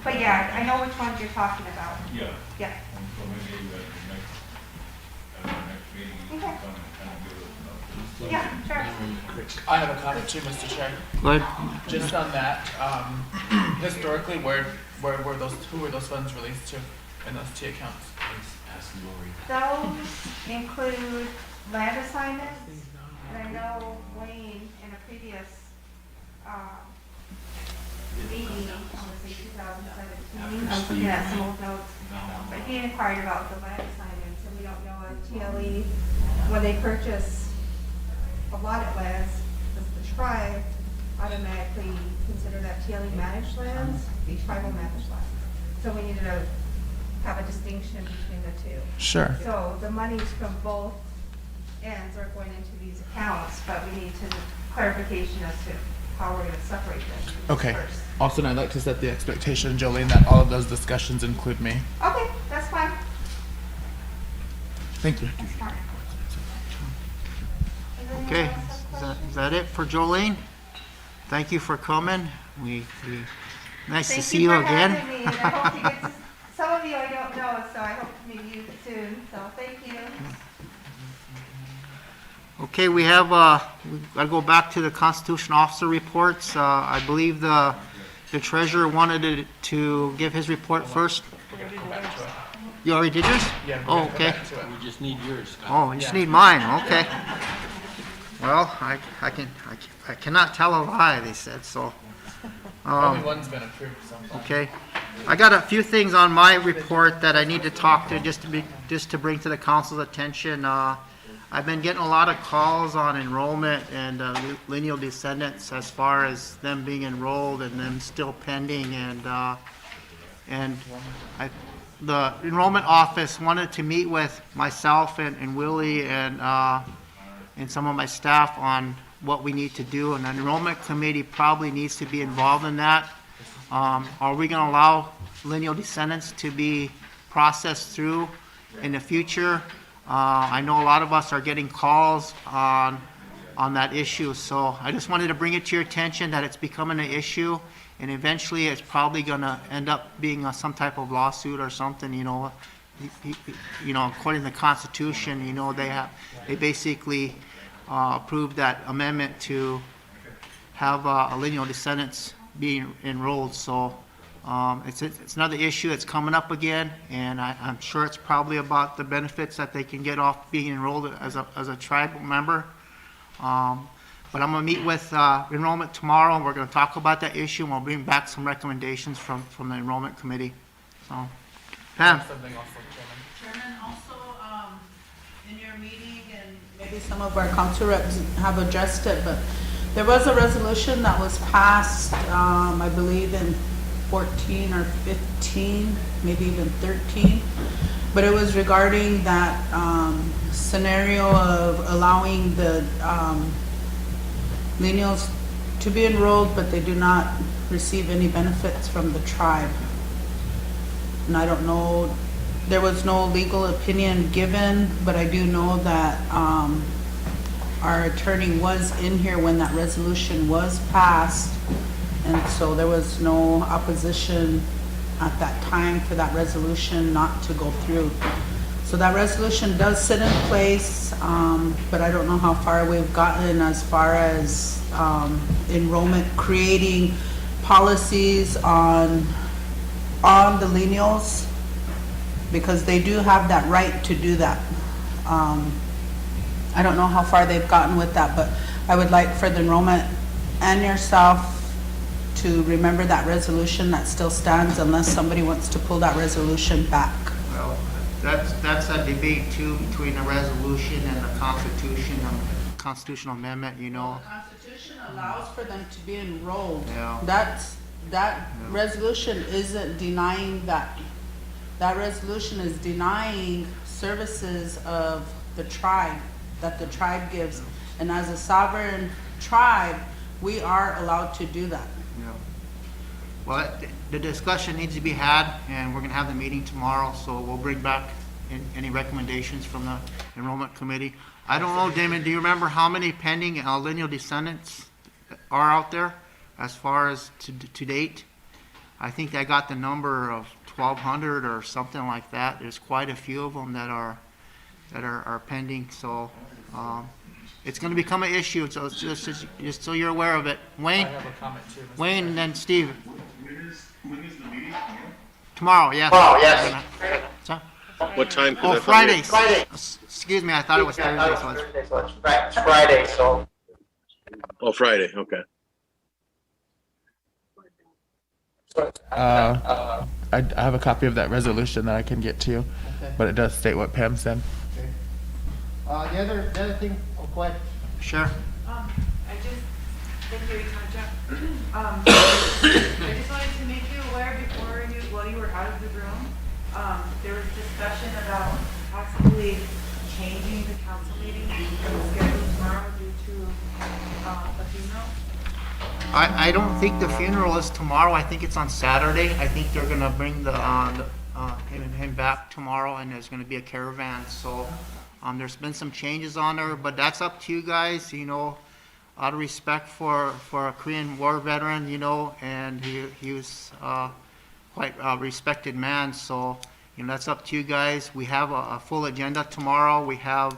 But yeah, I know which ones you're talking about. Yeah. Yeah. And so maybe at our next meeting, you can come and kind of give us an update. Yeah, sure. I have a comment too, Mr. Chair. Go ahead. Just on that, historically, who were those funds released to in those T accounts? Those include land assignments, and I know Wayne in a previous meeting, I want to say 2017, I was looking at some old notes, but he inquired about the land assignments, and we don't know if TLE, when they purchase a lot of lands, the tribe automatically consider that TLE managed lands, the tribal managed lands. So we needed to have a distinction between the two. Sure. So the monies from both ends are going into these accounts, but we need to clarification as to how we're going to separate them Okay. first. Also, I'd like to set the expectation, Jolene, that all of those discussions include me. Okay, that's fine. Thank you. That's fine. Okay, is that it for Jolene? Thank you for coming. Nice to see you again. Thank you for having me, and I hope you get to, some of you I don't know, so I hope to meet you soon, so thank you. Okay, we gotta go back to the Constitution Officer reports. I believe the treasurer wanted to give his report first. You already did yours? Yeah. Oh, okay. We just need yours. Oh, you just need mine, okay. Well, I cannot tell a lie, they said, so. Only one's been approved so far. Okay. I got a few things on my report that I need to talk to, just to bring to the council's attention. I've been getting a lot of calls on enrollment and lineal descendants as far as them being enrolled and them still pending, the enrollment office wanted to meet with myself and Willie and some of my staff on what we need to do, and the enrollment committee probably needs to be involved in that. Are we gonna allow lineal descendants to be processed through in the future? I know a lot of us are getting calls on that issue, so I just wanted to bring it to your attention that it's becoming an issue, and eventually it's probably gonna end up being some type of lawsuit or something, you know. According to the Constitution, they basically approved that amendment to have lineal descendants being enrolled, so it's another issue that's coming up again, and I'm sure it's probably about the benefits that they can get off being enrolled as a tribal member. But I'm gonna meet with enrollment tomorrow, and we're gonna talk about that issue, and we'll bring back some recommendations from the enrollment committee. So, Pam. Something also, Chairman. Chairman, also, in your meeting, and maybe some of our council reps have addressed it, but there was a resolution that was passed, I believe in 14 or 15, maybe even 13. But it was regarding that scenario of allowing the lineals to be enrolled, but they do not receive any benefits from the tribe. And I don't know, there was no legal opinion given, but I do know that our attorney was in here when that resolution was passed, and so there was no opposition at that time for that resolution not to go through. So that resolution does sit in place, but I don't know how far we've gotten as far as enrollment, creating policies on the lineals, because they do have that right to do that. I don't know how far they've gotten with that, but I would like for the enrollment and yourself to remember that resolution that still stands unless somebody wants to pull that resolution back. Well, that's a debate too between the resolution and the Constitution. constitutional amendment, you know. The Constitution allows for them to be enrolled. Yeah. That resolution isn't denying that. That resolution is denying services of the tribe, that the tribe gives. And as a sovereign tribe, we are allowed to do that. Yeah. Well, the discussion needs to be had, and we're gonna have the meeting tomorrow, so we'll bring back any recommendations from the enrollment committee. I don't know, Damon, do you remember how many pending lineal descendants are out there as far as to date? I think I got the number of 1,200 or something like that. There's quite a few of them that are pending, so it's going to become an issue. So just so you're aware of it, Wayne. I have a comment too. Mr. Wayne and then Steve. When is the meeting? Tomorrow, yes. Tomorrow, yes. So, What time? 'Cause oh, I thought Friday. Friday. Excuse me, I thought it was Thursday. So it's It's Friday, so. Oh, Friday, okay. I have a copy of that resolution that I can get to you, Okay. but it does state what Pam said. the other thing, oh, go ahead. Sure. I just, thank you, Tonja. I just wanted to make you aware while you were out of the room, there was discussion about possibly changing the council meeting from the schedule tomorrow due to a funeral. I don't think the funeral is tomorrow. I think it's on Saturday. I think they're gonna bring him back tomorrow, and there's gonna be a caravan. So there's been some changes on there, but that's up to you guys. You know, out of respect for a Korean War veteran, you know, and he was quite a respected man. So you know, that's up to you guys. We have a full agenda tomorrow. We have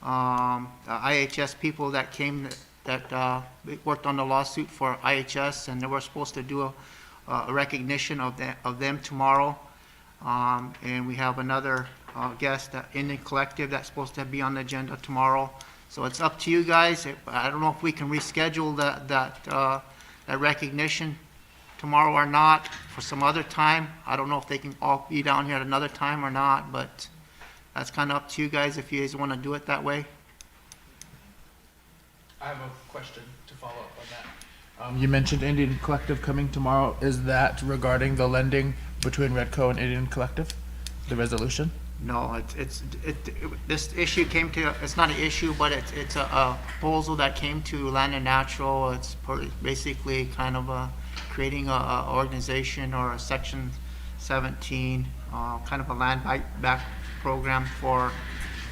IHS people that came that worked on the lawsuit for IHS, and they were supposed to do a recognition of them tomorrow. And we have another guest, Indian Collective, that's supposed to be on the agenda tomorrow. So it's up to you guys. I don't know if we can reschedule that recognition tomorrow or not for some other time. I don't know if they can all be down here at another time or not, but that's kind of up to you guys if you guys want to do it that way. I have a question to follow up on that. You mentioned Indian Collective coming tomorrow. Is that regarding the lending between Redco and Indian Collective, the resolution? No, this issue came to, it's not an issue, but it's a proposal that came to Land and Natural. It's basically kind of creating a organization or a Section 17, kind of a land back program for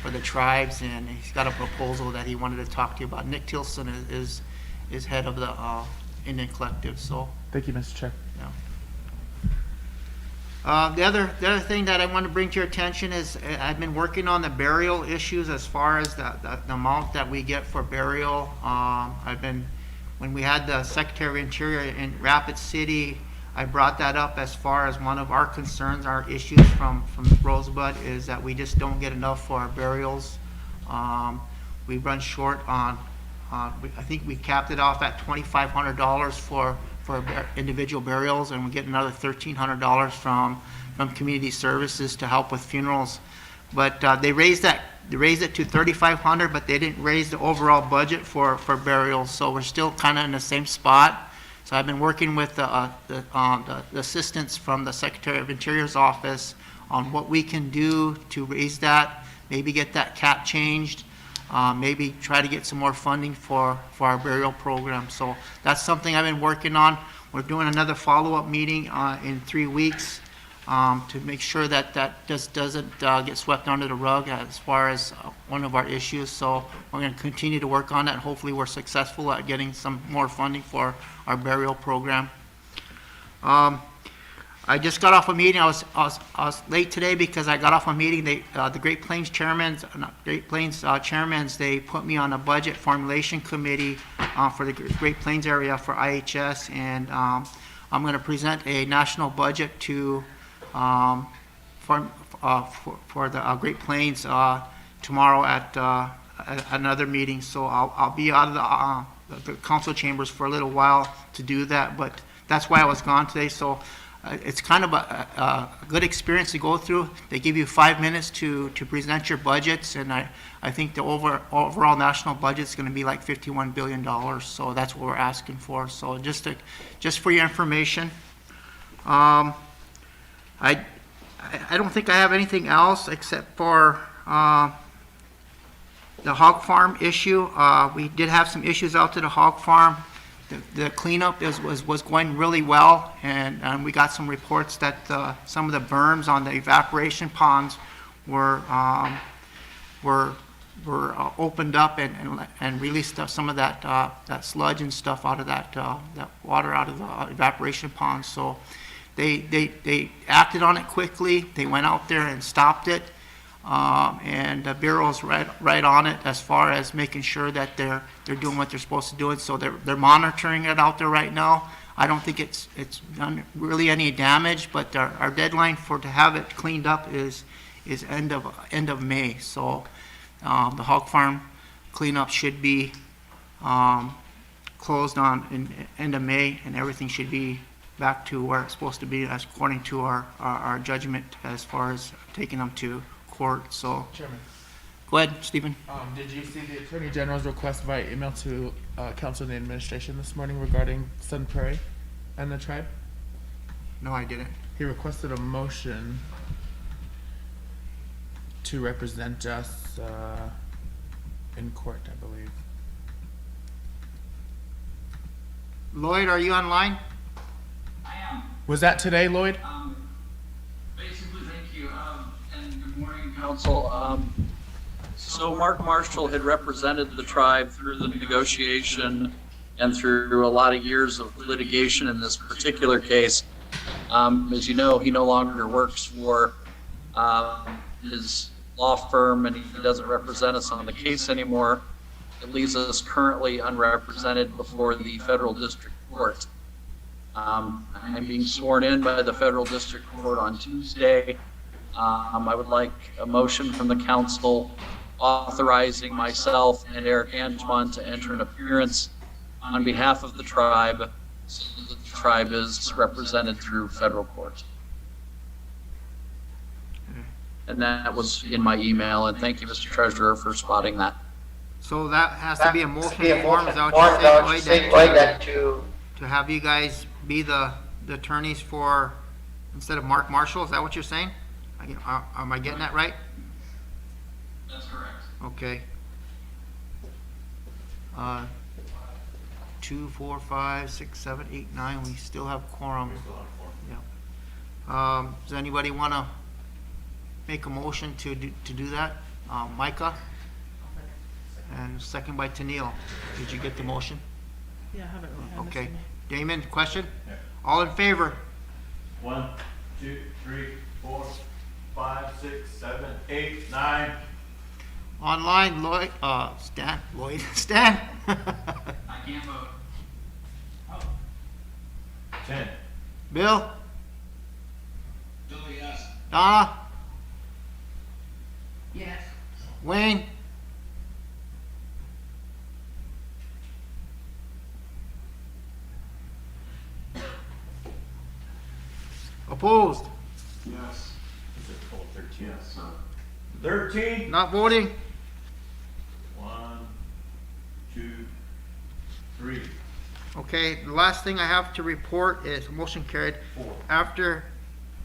the tribes, and he's got a proposal that he wanted to talk to you about. Nick Tilson is head of the Indian Collective, so. Thank you, Mr. Chair. Yeah. The other thing that I want to bring to your attention is I've been working on the burial issues as far as the amount that we get for burial. When we had the Secretary of Interior in Rapid City, I brought that up as far as one of our concerns, our issues from Rosebud is that we just don't get enough for our burials. We run short on, I think we capped it off at $2,500 for individual burials, and we get another $1,300 from community services to help with funerals. But they raised it to $3,500, but they didn't raise the overall budget for burials, so we're still kind of in the same spot. So I've been working with the assistants from the Secretary of Interior's office on what we can do to raise that, maybe get that cap changed, maybe try to get some more funding for our burial program. So that's something I've been working on. We're doing another follow-up meeting in 3 weeks to make sure that just doesn't get swept under the rug as far as one of our issues. So we're going to continue to work on that. Hopefully we're successful at getting some more funding for our burial program. I just got off a meeting. I was late today because I got off a meeting. The Great Plains chairmen, they put me on a budget formulation committee for the Great Plains area for IHS, and I'm going to present a national budget to for the Great Plains tomorrow at another meeting. So I'll be out of the council chambers for a little while to do that, but that's why I was gone today. So it's kind of a good experience to go through. They give you 5 minutes to present your budgets, and I think the overall national budget is going to be like $51 billion. So that's what we're asking for. So just for your information, I don't think I have anything else except for the hog farm issue. We did have some issues out to the hog farm. The cleanup was going really well, and we got some reports that some of the berms on the evaporation ponds were opened up and released some of that sludge and stuff out of that water out of the evaporation ponds. So they acted on it quickly. They went out there and stopped it. And the Bureau's right on it as far as making sure that they're doing what they're supposed to do. And so they're monitoring it out there right now. I don't think it's done really any damage, but our deadline to have it cleaned up is end of May. So the hog farm cleanup should be closed in end of May, and everything should be back to where it's supposed to be according to our judgment as far as taking them to court. So, Chairman. Go ahead, Stephen. Did you see the Attorney General's request via email to Council and the Administration this morning regarding Sun Prairie and the tribe? No, I didn't. He requested a motion to represent us in court, I believe. Lloyd, are you online? I am. Was that today, Lloyd? Basically, thank you, and good morning, Council. So Mark Marshall had represented the tribe through the negotiation and through a lot of years of litigation in this particular case. As you know, he no longer works for his law firm, and he doesn't represent us on the case anymore. It leaves us currently unrepresented before the federal district court. I'm being sworn in by the federal district court on Tuesday. I would like a motion from the council authorizing myself and Eric Antoine to enter an appearance on behalf of the tribe so that the tribe is represented through federal court. And that was in my email, and thank you, Mr. Treasurer, for spotting that. So that has to be a motion form, is that what you're saying, Lloyd, to have you guys be the attorneys for, instead of Mark Marshall, is that what you're saying? Am I getting that right? That's correct. Okay. 2, 4, 5, 6, 7, 8, 9, we still have quorum. Yeah. Does anybody want to make a motion to do that? Micah? And second by Tennille. Did you get the motion? Yeah, I have it. Okay. Damon, question? Yeah. All in favor? 1, 2, 3, 4, 5, 6, 7, 8, 9. Online, Lloyd, Stan, Stan. I can't vote. 10. Bill? Bill, yes. Donna? Yes. Wayne? Opposed? Yes. 13. Yes. 13. Not voting? 1, 2, 3. Okay, the last thing I have to report is motion carried. 4. After,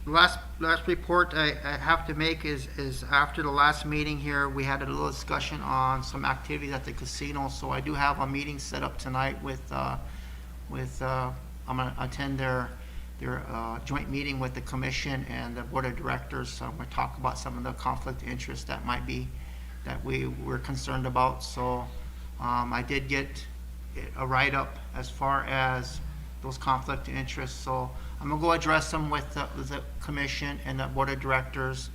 last report I have to make is after the last meeting here, we had a little discussion on some activities at the casino. So I do have a meeting set up tonight with I'm gonna attend their joint meeting with the commission and the board of directors. So I'm gonna talk about some of the conflict of interest that might be, that we were concerned about. So I did get a write-up as far as those conflict of interest. So I'm gonna go address them with the commission and the board of directors.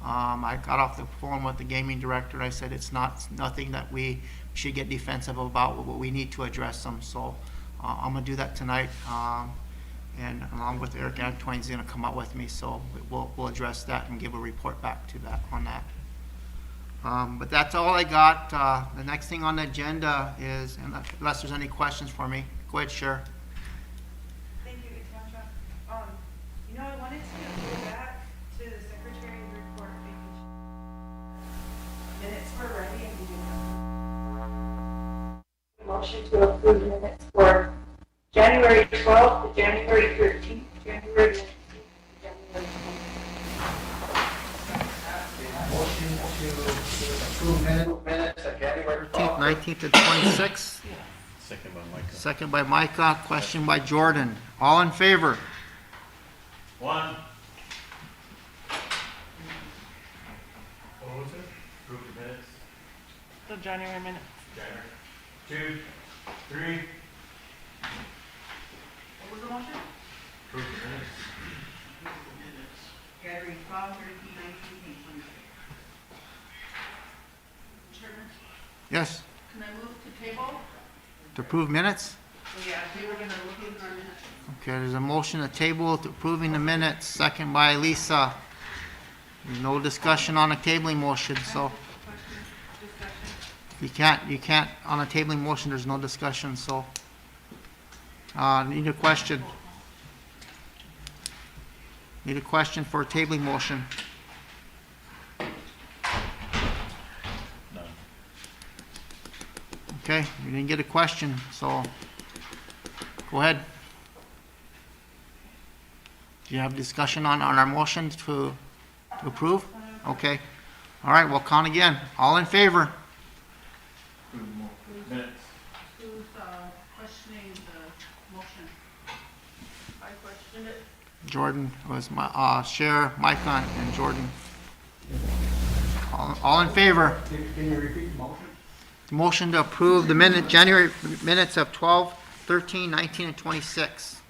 I got off the phone with the gaming director, and I said it's nothing that we should get defensive about, but we need to address them. So I'm gonna do that tonight. And along with Eric Antoine's gonna come out with me, so we'll address that and give a report back to that on that. But that's all I got. The next thing on the agenda is, unless there's any questions for me, go ahead, Cher. Thank you, Italia. You know, I wanted to go back to the secretary's report, making sure minutes were ready and we didn't. Motion to approve minutes for January 12th to January 13th, January 19th, January 20th. Motion to approve minutes of January 13th, 19th, and 26th. Second by Micah. Second by Micah, question by Jordan. All in favor? One. What was it? Approve the minutes. The January minutes. January. 2, 3. What was the motion? Approve the minutes. January 12, 13, 19, and 20. Chairman, Yes. can I move to table? To approve minutes? Yeah, we were gonna look into our minutes. Okay, there's a motion to table to approving the minutes, second by Lisa. No discussion on a tabling motion, so you can't, on a tabling motion, there's no discussion, so. Need a question. Need a question for a tabling motion. Okay, you didn't get a question, so go ahead. Do you have discussion on our motion to approve? Okay. All right, we'll count again. All in favor? Minutes. Who's questioning the motion? I questioned it. Jordan was my, Cher, Micah, and Jordan. All in favor? Can you repeat the motion? Motion to approve the January minutes of 12, 13, 19, and 26.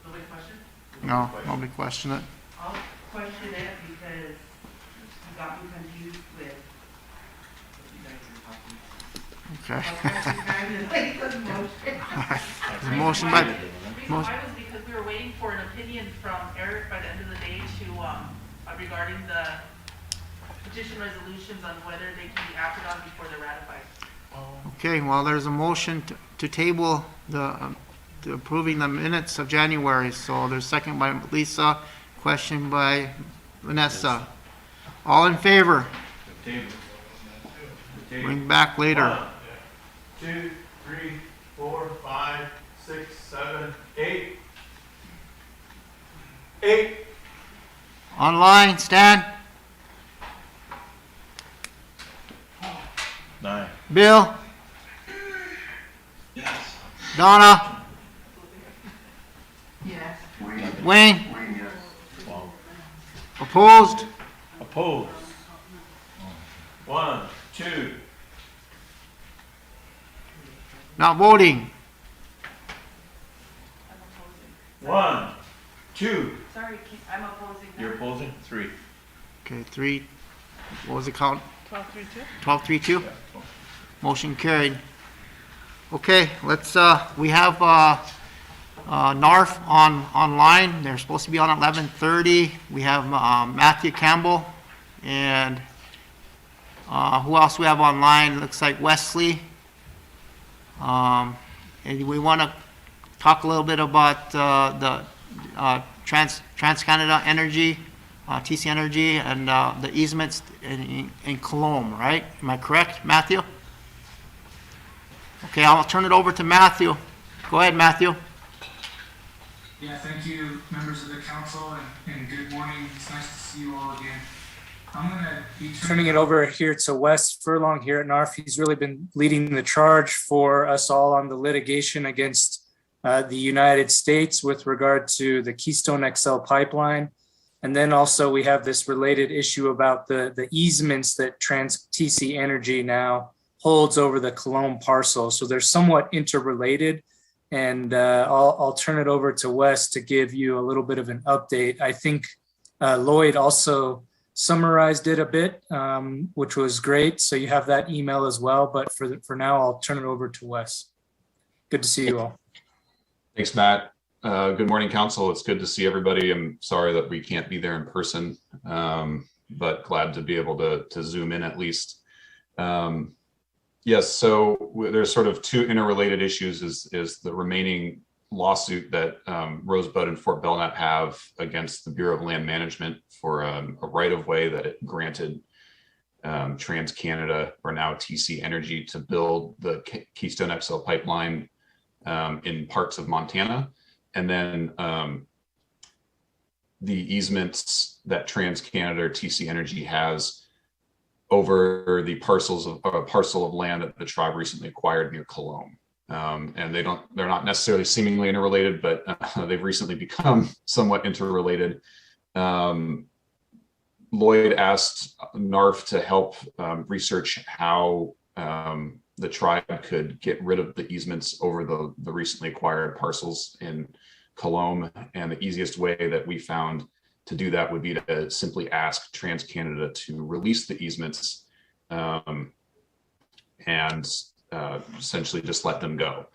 Nobody question? No, nobody questioned it. I'll question it because you got me confused with what you guys are talking about. Okay. I'll question it, like, the motion. The motion by, Reason why was because we were waiting for an opinion from Eric by the end of the day to, regarding the petition resolutions on whether they can be acted on before they're ratified. okay, well, there's a motion to table to approving the minutes of January. So there's second by Lisa, question by Vanessa. All in favor? Bring back later. 1, 2, 3, 4, 5, 6, 7, 8. 8. Online, Stan? 9. Bill? Yes. Donna? Yes. Wayne? 12. Opposed? Opposed. 1, 2. Not voting? 1, 2. Sorry, I'm opposing. You're opposing? 3. Okay, 3. What was the count? 12-3-2. 12-3-2? Motion carried. Okay, let's, we have, NARF online. They're supposed to be on at 11:30. We have, Matthew Campbell and, who else we have online? Looks like Wesley. And we want to talk a little bit about, the, Trans-Canada Energy, TC Energy, and, the easements in Cologne, right? Am I correct, Matthew? Okay, I'll turn it over to Matthew. Go ahead, Matthew. Yeah, thank you, members of the council, and good morning. It's nice to see you all again. I'm going to be turning it over here to Wes Furlong here at NARF. He's really been leading the charge for us all on the litigation against the United States with regard to the Keystone XL pipeline. And then also we have this related issue about the easements that TC Energy now holds over the Cologne parcel. So they're somewhat interrelated. And I'll turn it over to Wes to give you a little bit of an update. I think Lloyd also summarized it a bit, which was great. So you have that email as well. But for now, I'll turn it over to Wes. Good to see you all. Thanks, Matt. Good morning, council. It's good to see everybody. I'm sorry that we can't be there in person, but glad to be able to zoom in at least. Yes, so there's sort of two interrelated issues is the remaining lawsuit that Rosebud and Fort Belknap have against the Bureau of Land Management for a right-of-way that it granted TransCanada, or now TC Energy, to build the Keystone XL pipeline in parts of Montana. And then the easements that TransCanada or TC Energy has over the parcel of land that the tribe recently acquired near Cologne. And they're not necessarily seemingly interrelated, but they've recently become somewhat interrelated. Lloyd asked NARF to help research how the tribe could get rid of the easements over the recently acquired parcels in Cologne. And the easiest way that we found to do that would be to simply ask TransCanada to release the easements and essentially just let them go.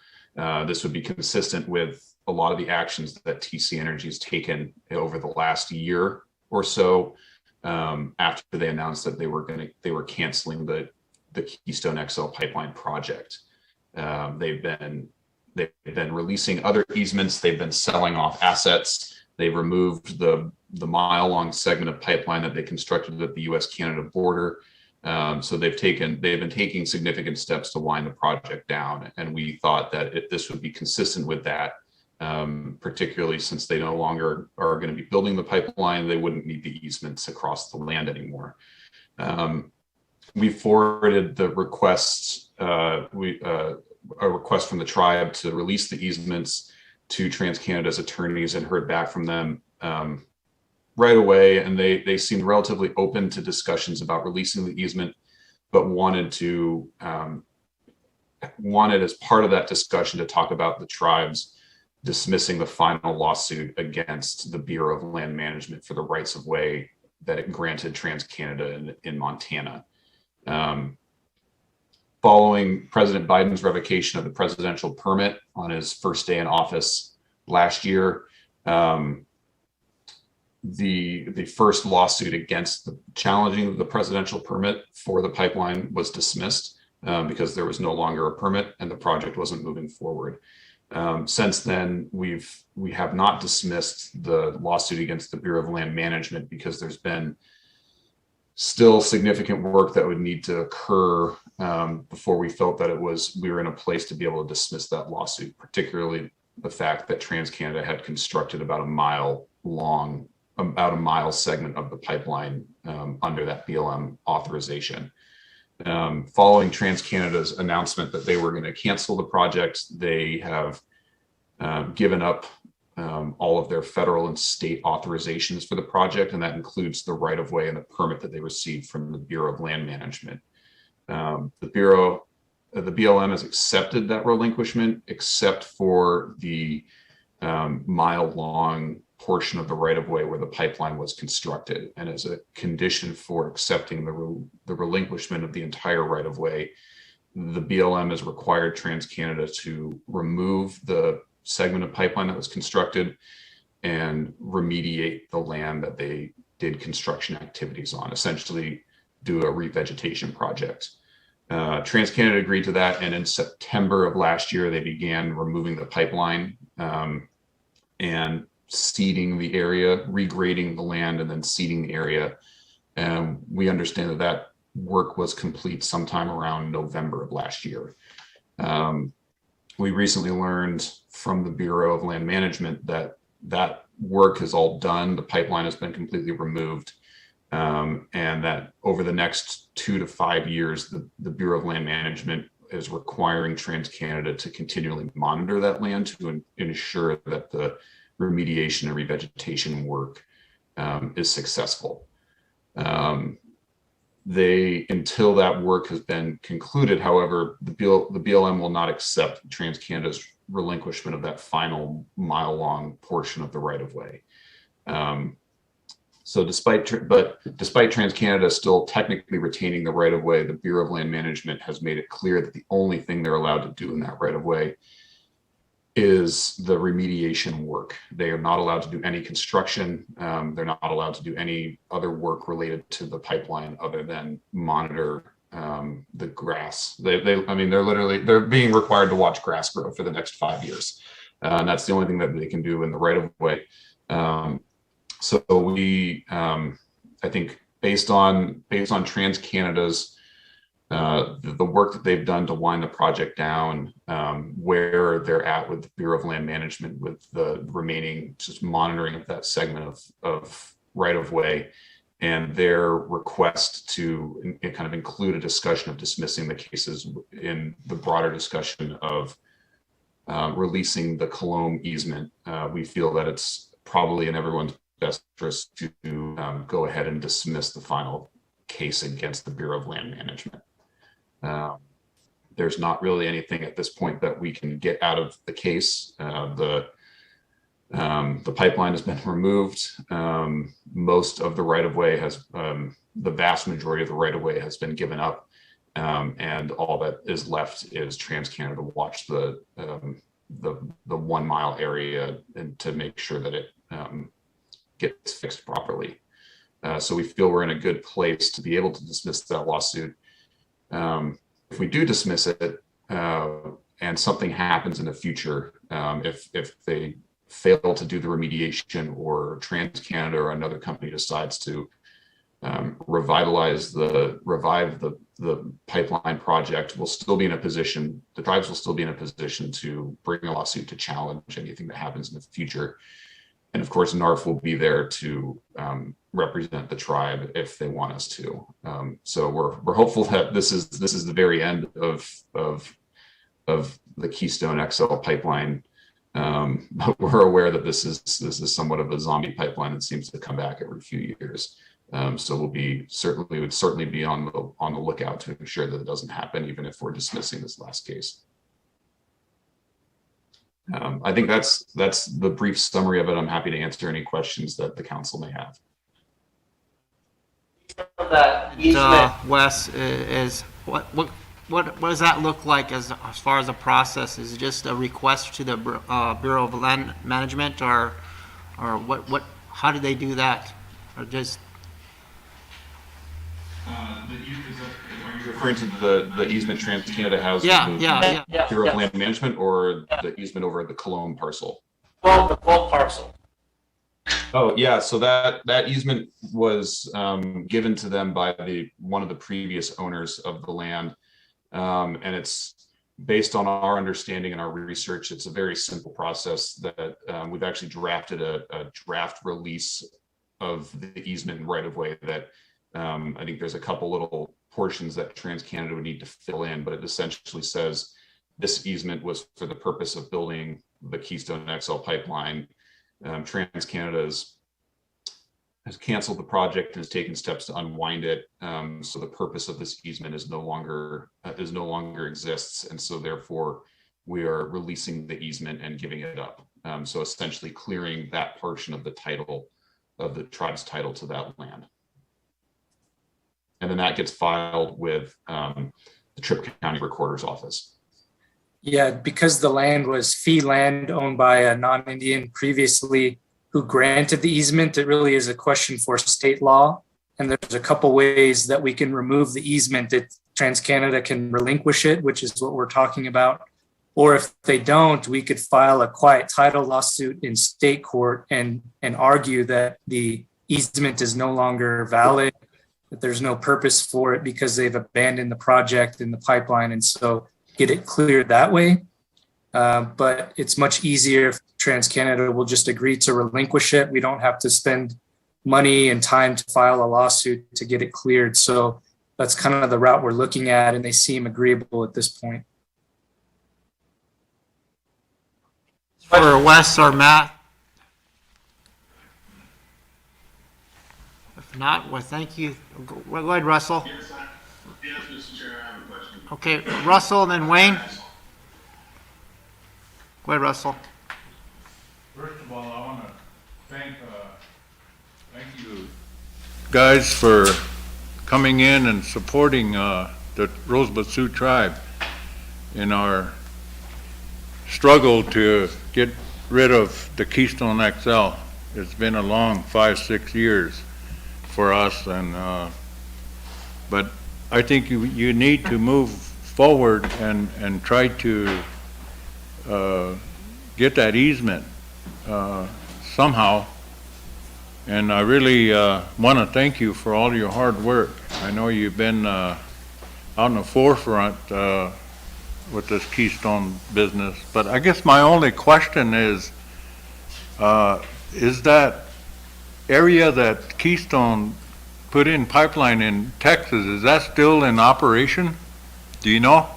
This would be consistent with a lot of the actions that TC Energy has taken over the last year or so after they announced that they were canceling the Keystone XL pipeline project. They've been releasing other easements. They've been selling off assets. They've removed the mile-long segment of pipeline that they constructed at the U.S.-Canada border. So they've been taking significant steps to wind the project down, and we thought that this would be consistent with that, particularly since they no longer are going to be building the pipeline. They wouldn't need the easements across the land anymore. We forwarded the request, a request from the tribe to release the easements to TransCanada's attorneys, and heard back from them right away. And they seemed relatively open to discussions about releasing the easement, but wanted as part of that discussion to talk about the tribes dismissing the final lawsuit against the Bureau of Land Management for the rights of way that it granted TransCanada in Montana. Following President Biden's revocation of the presidential permit on his first day in office last year, the first lawsuit against challenging the presidential permit for the pipeline was dismissed because there was no longer a permit and the project wasn't moving forward. Since then, we have not dismissed the lawsuit against the Bureau of Land Management because there's been still significant work that would need to occur before we felt that we were in a place to be able to dismiss that lawsuit, particularly the fact that TransCanada had constructed about a mile segment of the pipeline under that BLM authorization. Following TransCanada's announcement that they were going to cancel the project, they have given up all of their federal and state authorizations for the project, and that includes the right-of-way and the permit that they received from the Bureau of Land Management. The BLM has accepted that relinquishment, except for the mile-long portion of the right-of-way where the pipeline was constructed. And as a condition for accepting the relinquishment of the entire right-of-way, the BLM has required TransCanada to remove the segment of pipeline that was constructed and remediate the land that they did construction activities on, essentially do a revegetation project. TransCanada agreed to that, and in September of last year, they began removing the pipeline and seeding the area, regrading the land, and then seeding the area. And we understand that work was complete sometime around November of last year. We recently learned from the Bureau of Land Management that that work is all done. The pipeline has been completely removed, and that over the next 2 to 5 years, the Bureau of Land Management is requiring TransCanada to continually monitor that land to ensure that the remediation and revegetation work is successful. Until that work has been concluded, however, the BLM will not accept TransCanada's relinquishment of that final mile-long portion of the right-of-way. So despite TransCanada still technically retaining the right-of-way, the Bureau of Land Management has made it clear that the only thing they're allowed to do in that right-of-way is the remediation work. They are not allowed to do any construction. They're not allowed to do any other work related to the pipeline other than monitor the grass. I mean, they're being required to watch grass grow for the next 5 years. And that's the only thing that they can do in the right of way. So we, I think based on TransCanada's, the work that they've done to wind the project down, where they're at with the Bureau of Land Management, with the remaining just monitoring of that segment of right of way, and their request to kind of include a discussion of dismissing the cases in the broader discussion of releasing the Colomb easement. We feel that it's probably in everyone's best interest to go ahead and dismiss the final case against the Bureau of Land Management. There's not really anything at this point that we can get out of the case. The pipeline has been removed. Most of the right-of-way has, the vast majority of the right-of-way has been given up. And all that is left is TransCanada to watch the 1 mile area and to make sure that it gets fixed properly. So we feel we're in a good place to be able to dismiss that lawsuit. If we do dismiss it and something happens in the future, if they fail to do the remediation, or TransCanada or another company decides to revive the pipeline project, we'll still be in a position, the tribes will still be in a position to bring a lawsuit to challenge anything that happens in the future. And of course, NARF will be there to represent the tribe if they want us to. So we're hopeful that this is the very end of the Keystone XL pipeline. But we're aware that this is somewhat of a zombie pipeline that seems to come back every few years. So we would certainly be on the lookout to ensure that it doesn't happen, even if we're dismissing this last case. I think that's the brief summary of it. I'm happy to answer any questions that the council may have. Wes, is what does that look like as far as the process? Is it just a request to the Bureau of Land Management, or what? How do they do that? Or just are you referring to the easement TransCanada has? Yeah. Bureau of Land Management, or the easement over the Colomb parcel? Well, the full parcel. Oh yeah, so that easement was given to them by one of the previous owners of the land, and it's based on our understanding and our research. It's a very simple process that we've actually drafted a draft release of the easement right of way that I think there's a couple little portions that TransCanada would need to fill in, but it essentially says this easement was for the purpose of building the Keystone XL pipeline. TransCanada has canceled the project and has taken steps to unwind it. So the purpose of this easement is no longer exists, and so therefore we are releasing the easement and giving it up. So essentially clearing that portion of the title of the tribe's title to that land. And then that gets filed with the Tripp County Recorder's Office. Yeah, because the land was fee land owned by a non-Indian previously who granted the easement, it really is a question for state law. And there's a couple ways that we can remove the easement. That TransCanada can relinquish it, which is what we're talking about. Or if they don't, we could file a quiet title lawsuit in state court and argue that the easement is no longer valid, that there's no purpose for it because they've abandoned the project in the pipeline, and so get it cleared that way. But it's much easier if TransCanada will just agree to relinquish it. We don't have to spend money and time to file a lawsuit to get it cleared. So that's kind of the route we're looking at, and they seem agreeable at this point. for Wes or Matt? If not, well, thank you. Go ahead, Russell. Yes, Mr. Chair, I have a question. Okay, Russell and then Wayne. Go ahead, Russell. First of all, I want to thank you guys for coming in and supporting the Rosebud Sioux tribe in our struggle to get rid of the Keystone XL. It's been a long 5-6 years for us, and but I think you need to move forward and try to get that easement somehow. And I really want to thank you for all your hard work. I know you've been out in the forefront with this Keystone business. But I guess my only question is that area that Keystone put in pipeline in Texas, is that still in operation? Do you know?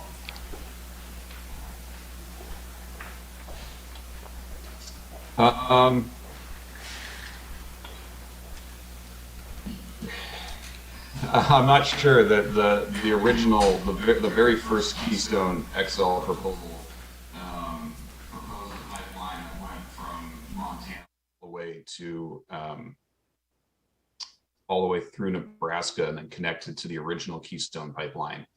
I'm not sure that the original, the very first Keystone XL proposal proposed a pipeline that went from Montana all the way to all the way through Nebraska and then connected to the original Keystone pipeline.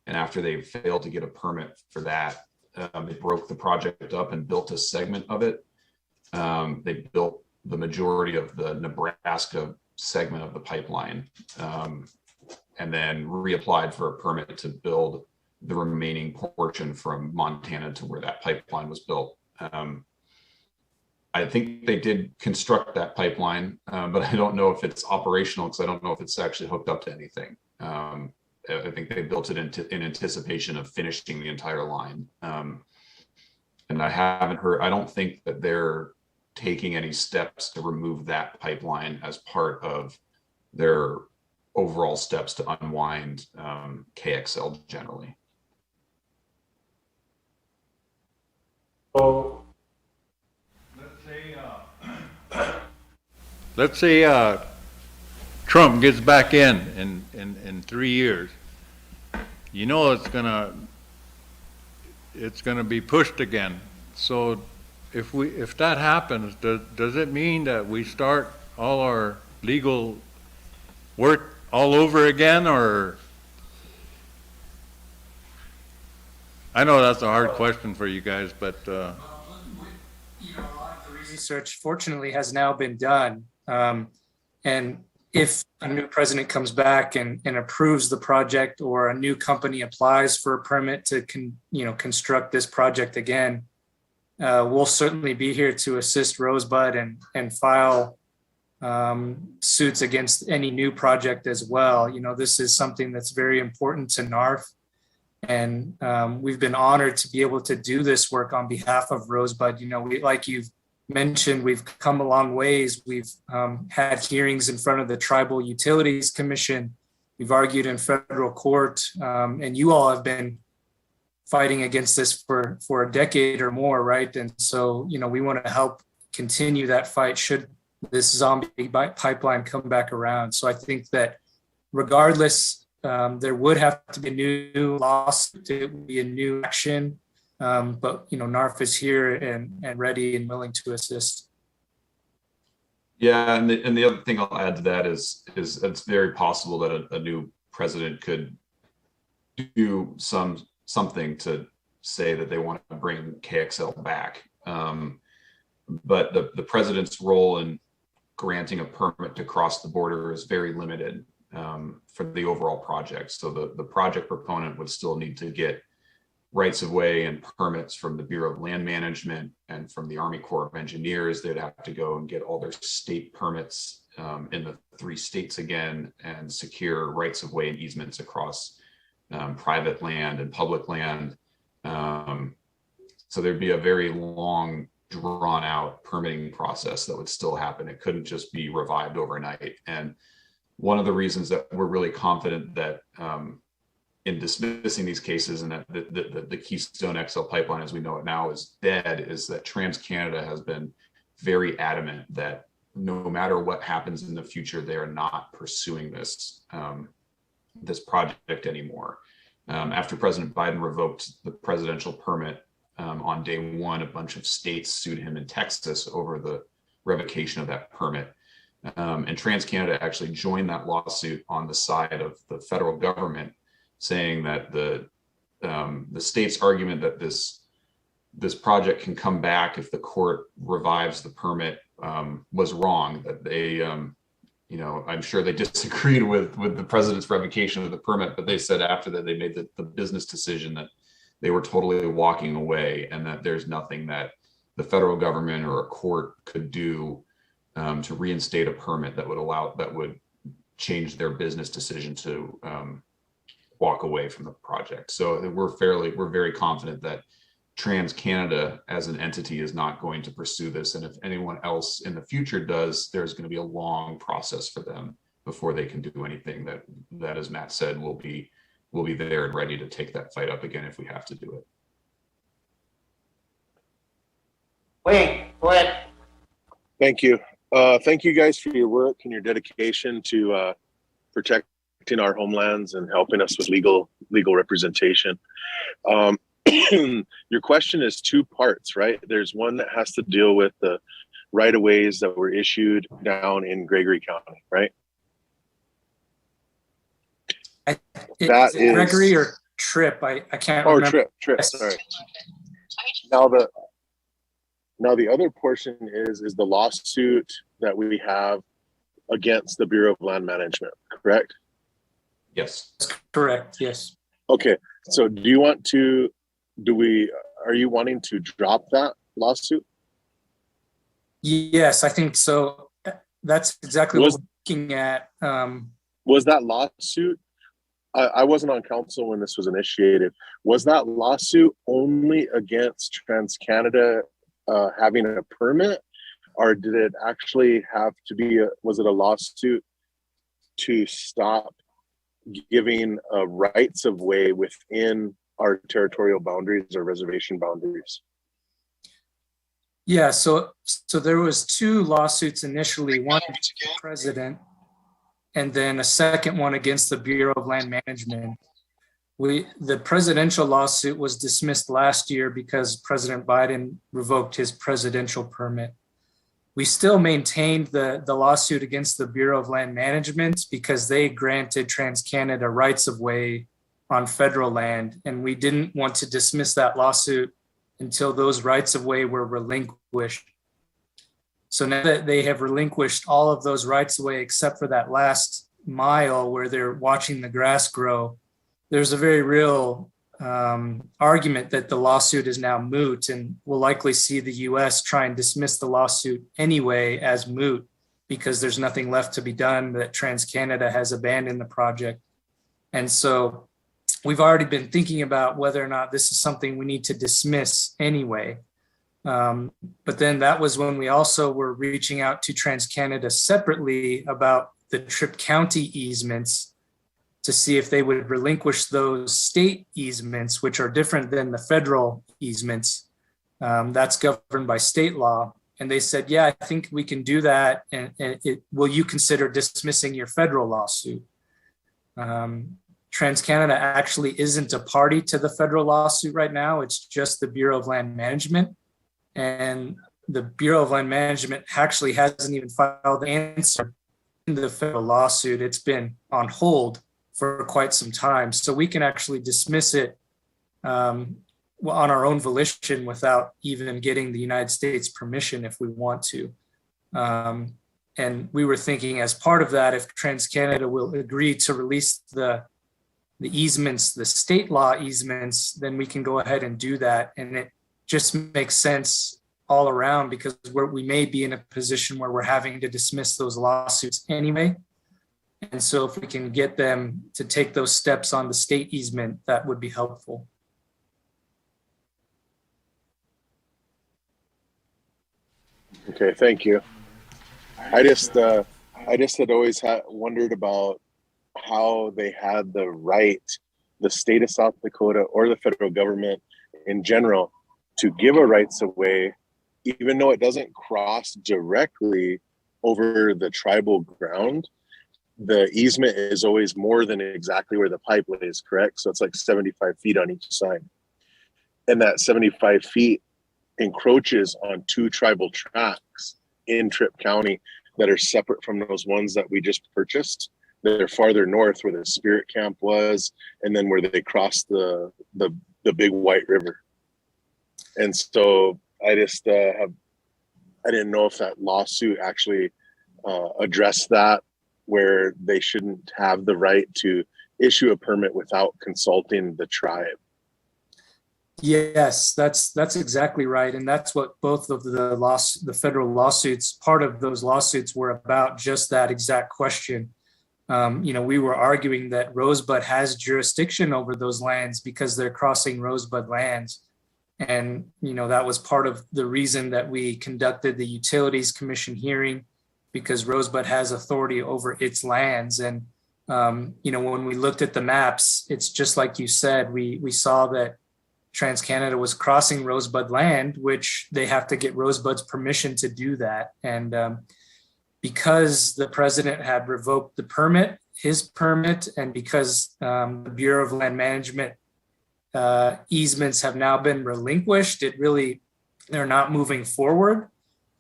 And after they failed to get a permit for that, they broke the project up and built a segment of it. They built the majority of the Nebraska segment of the pipeline, and then reapplied for a permit to build the remaining portion from Montana to where that pipeline was built. I think they did construct that pipeline, but I don't know if it's operational because I don't know if it's actually hooked up to anything. I think they built it in anticipation of finishing the entire line. And I haven't heard, I don't think that they're taking any steps to remove that pipeline as part of their overall steps to unwind KXL generally. So let's say Trump gets back in 3 years. You know it's gonna be pushed again. So if that happens, does it mean that we start all our legal work all over again, or? I know that's a hard question for you guys, but you know, a lot of the research fortunately has now been done, and if a new president comes back and approves the project, or a new company applies for a permit to construct this project again, we'll certainly be here to assist Rosebud and file suits against any new project as well. You know, this is something that's very important to NARF, and we've been honored to be able to do this work on behalf of Rosebud. You know, like you've mentioned, we've come a long ways. We've had hearings in front of the Tribal Utilities Commission. We've argued in federal court, and you all have been fighting against this for a decade or more, right? And so, you know, we want to help continue that fight should this zombie pipeline come back around. So I think that regardless, there would have to be a new lawsuit, it would be a new action. But you know, NARF is here and ready and willing to assist. Yeah, and the other thing I'll add to that is it's very possible that a new president could do something to say that they want to bring KXL back. But the president's role in granting a permit to cross the border is very limited for the overall project. So the project proponent would still need to get rights of way and permits from the Bureau of Land Management and from the Army Corps of Engineers. They'd have to go and get all their state permits in the 3 states again and secure rights of way and easements across private land and public land. So there'd be a very long, drawn out permitting process that would still happen. It couldn't just be revived overnight. And one of the reasons that we're really confident that in dismissing these cases and that the Keystone XL pipeline as we know it now is dead is that TransCanada has been very adamant that no matter what happens in the future, they are not pursuing this project anymore. After President Biden revoked the presidential permit on day one, a bunch of states sued him in Texas over the revocation of that permit. And TransCanada actually joined that lawsuit on the side of the federal government, saying that the state's argument that this project can come back if the court revives the permit was wrong, that I'm sure they disagreed with the president's revocation of the permit, but they said after that they made the business decision that they were totally walking away, and that there's nothing that the federal government or a court could do to reinstate a permit that would change their business decision to walk away from the project. So we're very confident that TransCanada as an entity is not going to pursue this. And if anyone else in the future does, there's going to be a long process for them before they can do anything that as Matt said, will be there and ready to take that fight up again if we have to do it. Wait, go ahead. Thank you. Thank you guys for your work and your dedication to protecting our homelands and helping us with legal representation. Your question is two parts, right? There's one that has to deal with the right-of-ways that were issued down in Gregory County, right? Is it Gregory or Tripp? I can't remember. Tripp, sorry. Now the other portion is the lawsuit that we have against the Bureau of Land Management, correct? Yes. That's correct, yes. Okay, so are you wanting to drop that lawsuit? Yes, I think so. That's exactly what we're looking at. Was that lawsuit, I wasn't on council when this was initiated, was that lawsuit only against TransCanada having a permit, or did it actually have to be was it a lawsuit to stop giving rights of way within our territorial boundaries or reservation boundaries? Yeah, so there was two lawsuits initially, one against the president and then a second one against the Bureau of Land Management. The presidential lawsuit was dismissed last year because President Biden revoked his presidential permit. We still maintained the lawsuit against the Bureau of Land Management because they granted TransCanada rights of way on federal land, and we didn't want to dismiss that lawsuit until those rights of way were relinquished. So now that they have relinquished all of those rights of way except for that last mile where they're watching the grass grow, there's a very real argument that the lawsuit is now moot, and we'll likely see the US try and dismiss the lawsuit anyway as moot because there's nothing left to be done, that TransCanada has abandoned the project. And so we've already been thinking about whether or not this is something we need to dismiss anyway. But then that was when we also were reaching out to TransCanada separately about the Tripp County easements to see if they would relinquish those state easements, which are different than the federal easements. That's governed by state law. And they said, yeah, I think we can do that. And will you consider dismissing your federal lawsuit? TransCanada actually isn't a party to the federal lawsuit right now. It's just the Bureau of Land Management. And the Bureau of Land Management actually hasn't even filed the answer in the federal lawsuit. It's been on hold for quite some time. So we can actually dismiss it on our own volition without even getting the United States permission if we want to. And we were thinking as part of that, if TransCanada will agree to release the easements, the state law easements, then we can go ahead and do that. And it just makes sense all around because we may be in a position where we're having to dismiss those lawsuits anyway. And so if we can get them to take those steps on the state easement, that would be helpful. Okay, thank you. I just had always wondered about how they had the right, the state of South Dakota or the federal government in general, to give a rights of way, even though it doesn't cross directly over the tribal ground. The easement is always more than exactly where the pipe lays, correct? So it's like 75 feet on each side. And that 75 feet encroaches on two tribal tracts in Tripp County that are separate from those ones that we just purchased. They're farther north where the Spirit Camp was, and then where they crossed the Big White River. And so I just I didn't know if that lawsuit actually addressed that where they shouldn't have the right to issue a permit without consulting the tribe. Yes, that's exactly right. And that's what both of the federal lawsuits, part of those lawsuits were about, just that exact question. We were arguing that Rosebud has jurisdiction over those lands because they're crossing Rosebud lands. And, that was part of the reason that we conducted the Utilities Commission hearing, because Rosebud has authority over its lands. And, when we looked at the maps, it's just like you said, we saw that TransCanada was crossing Rosebud land, which they have to get Rosebud's permission to do that. And because the president had revoked the permit, his permit, and because the Bureau of Land Management easements have now been relinquished, they're not moving forward.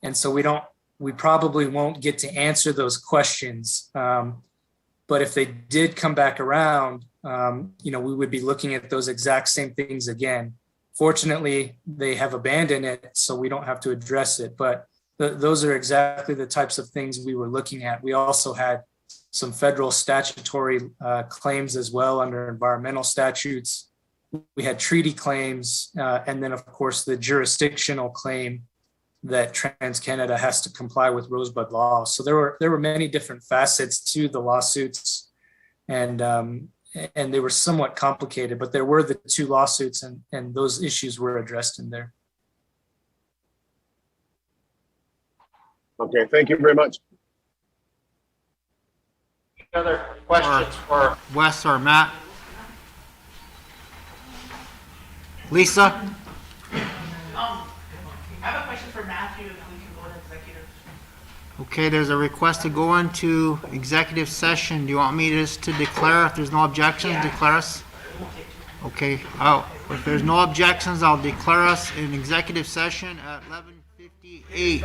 And so we probably won't get to answer those questions. But if they did come back around, we would be looking at those exact same things again. Fortunately, they have abandoned it, so we don't have to address it. But those are exactly the types of things we were looking at. We also had some federal statutory claims as well under environmental statutes. We had treaty claims, and then of course the jurisdictional claim that TransCanada has to comply with Rosebud law. So there were many different facets to the lawsuits, and they were somewhat complicated, but there were the two lawsuits, and those issues were addressed in there. Okay, thank you very much. Any other questions for Wes or Matt? Lisa? I have a question for Matthew, if we can go into executive. Okay, there's a request to go into executive session. Do you want me just to declare, if there's no objections, declare us? Okay, if there's no objections, I'll declare us in executive session at 11:58.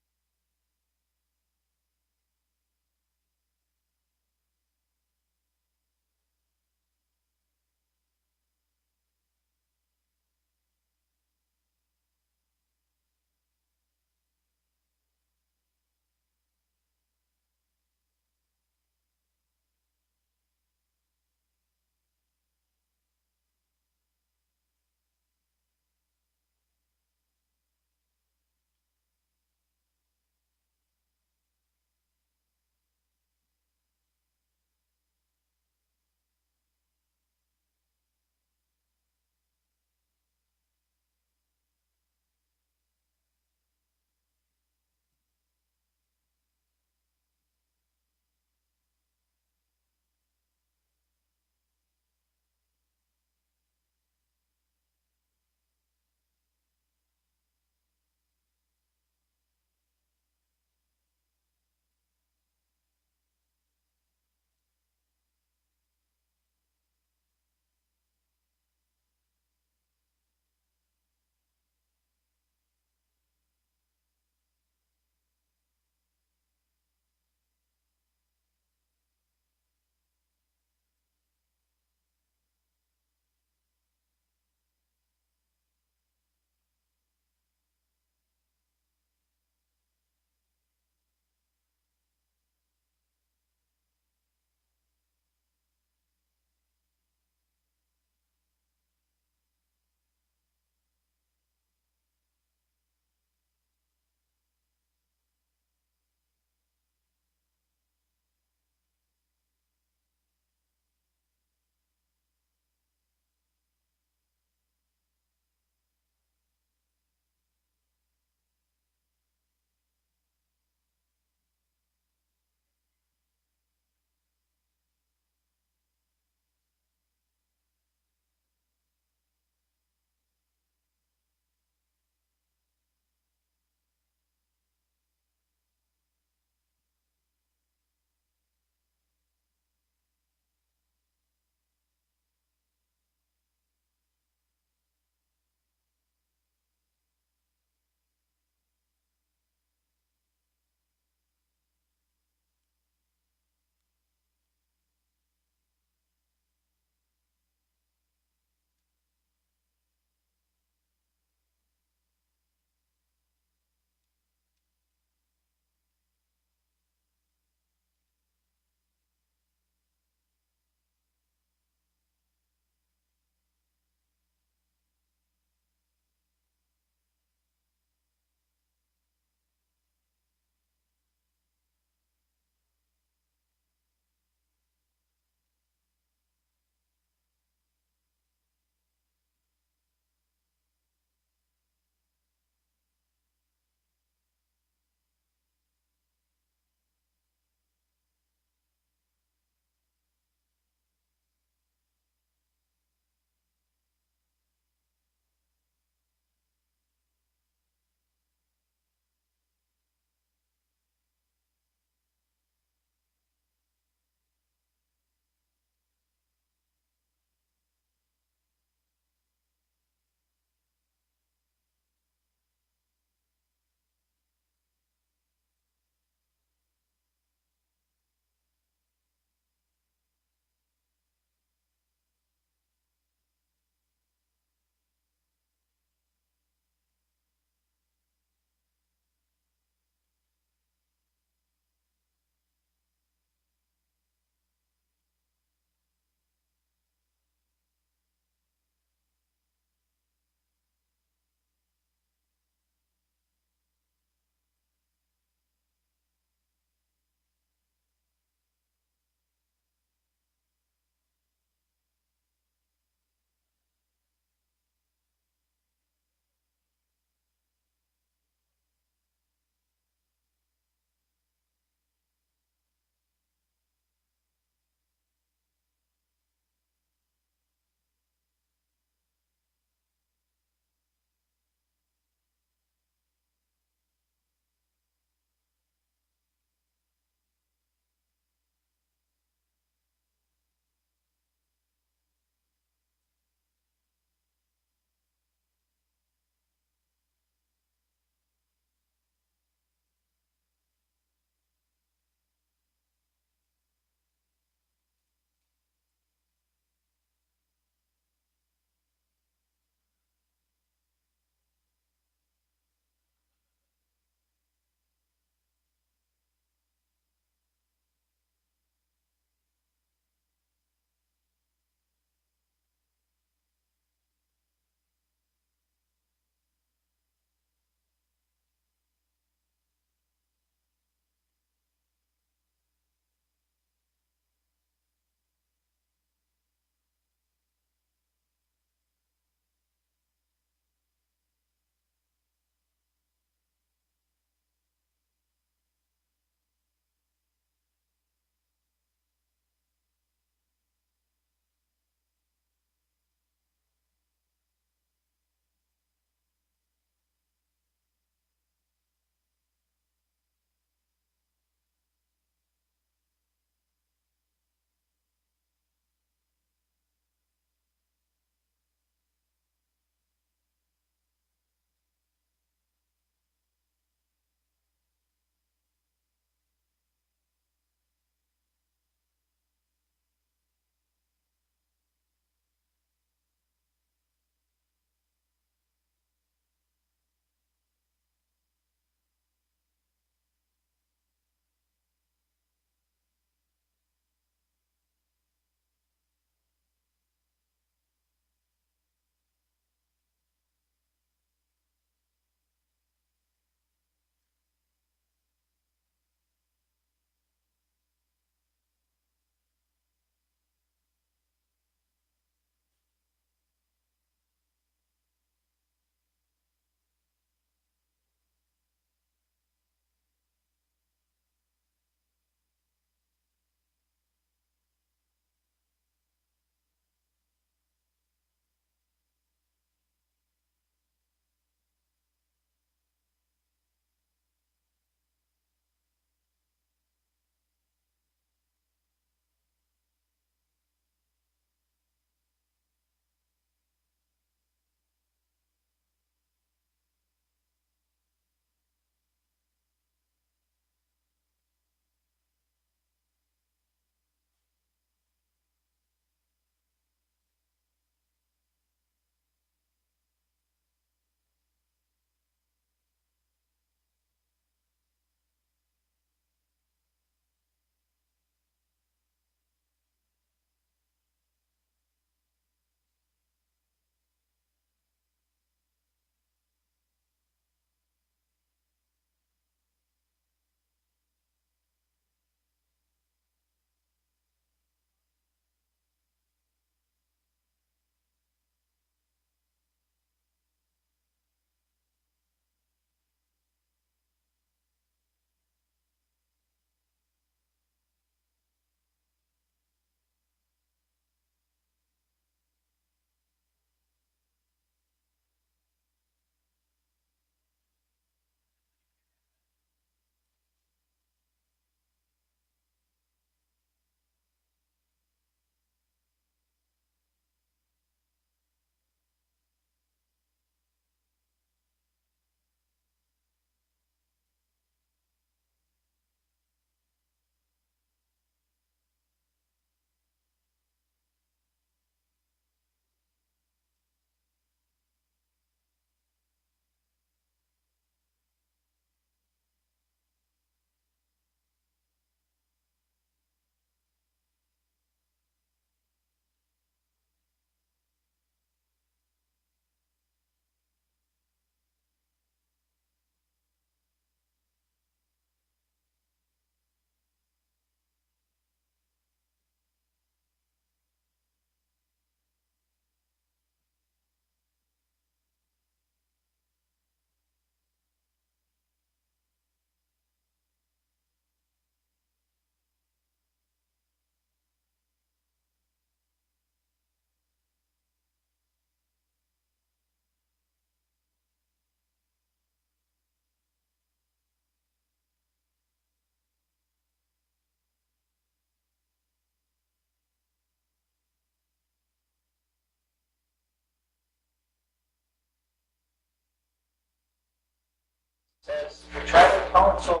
says the tribal council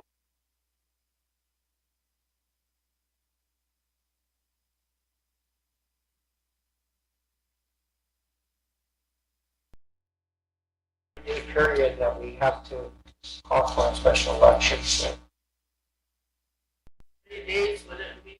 period that we have to call for a special election. So 3 days would it be?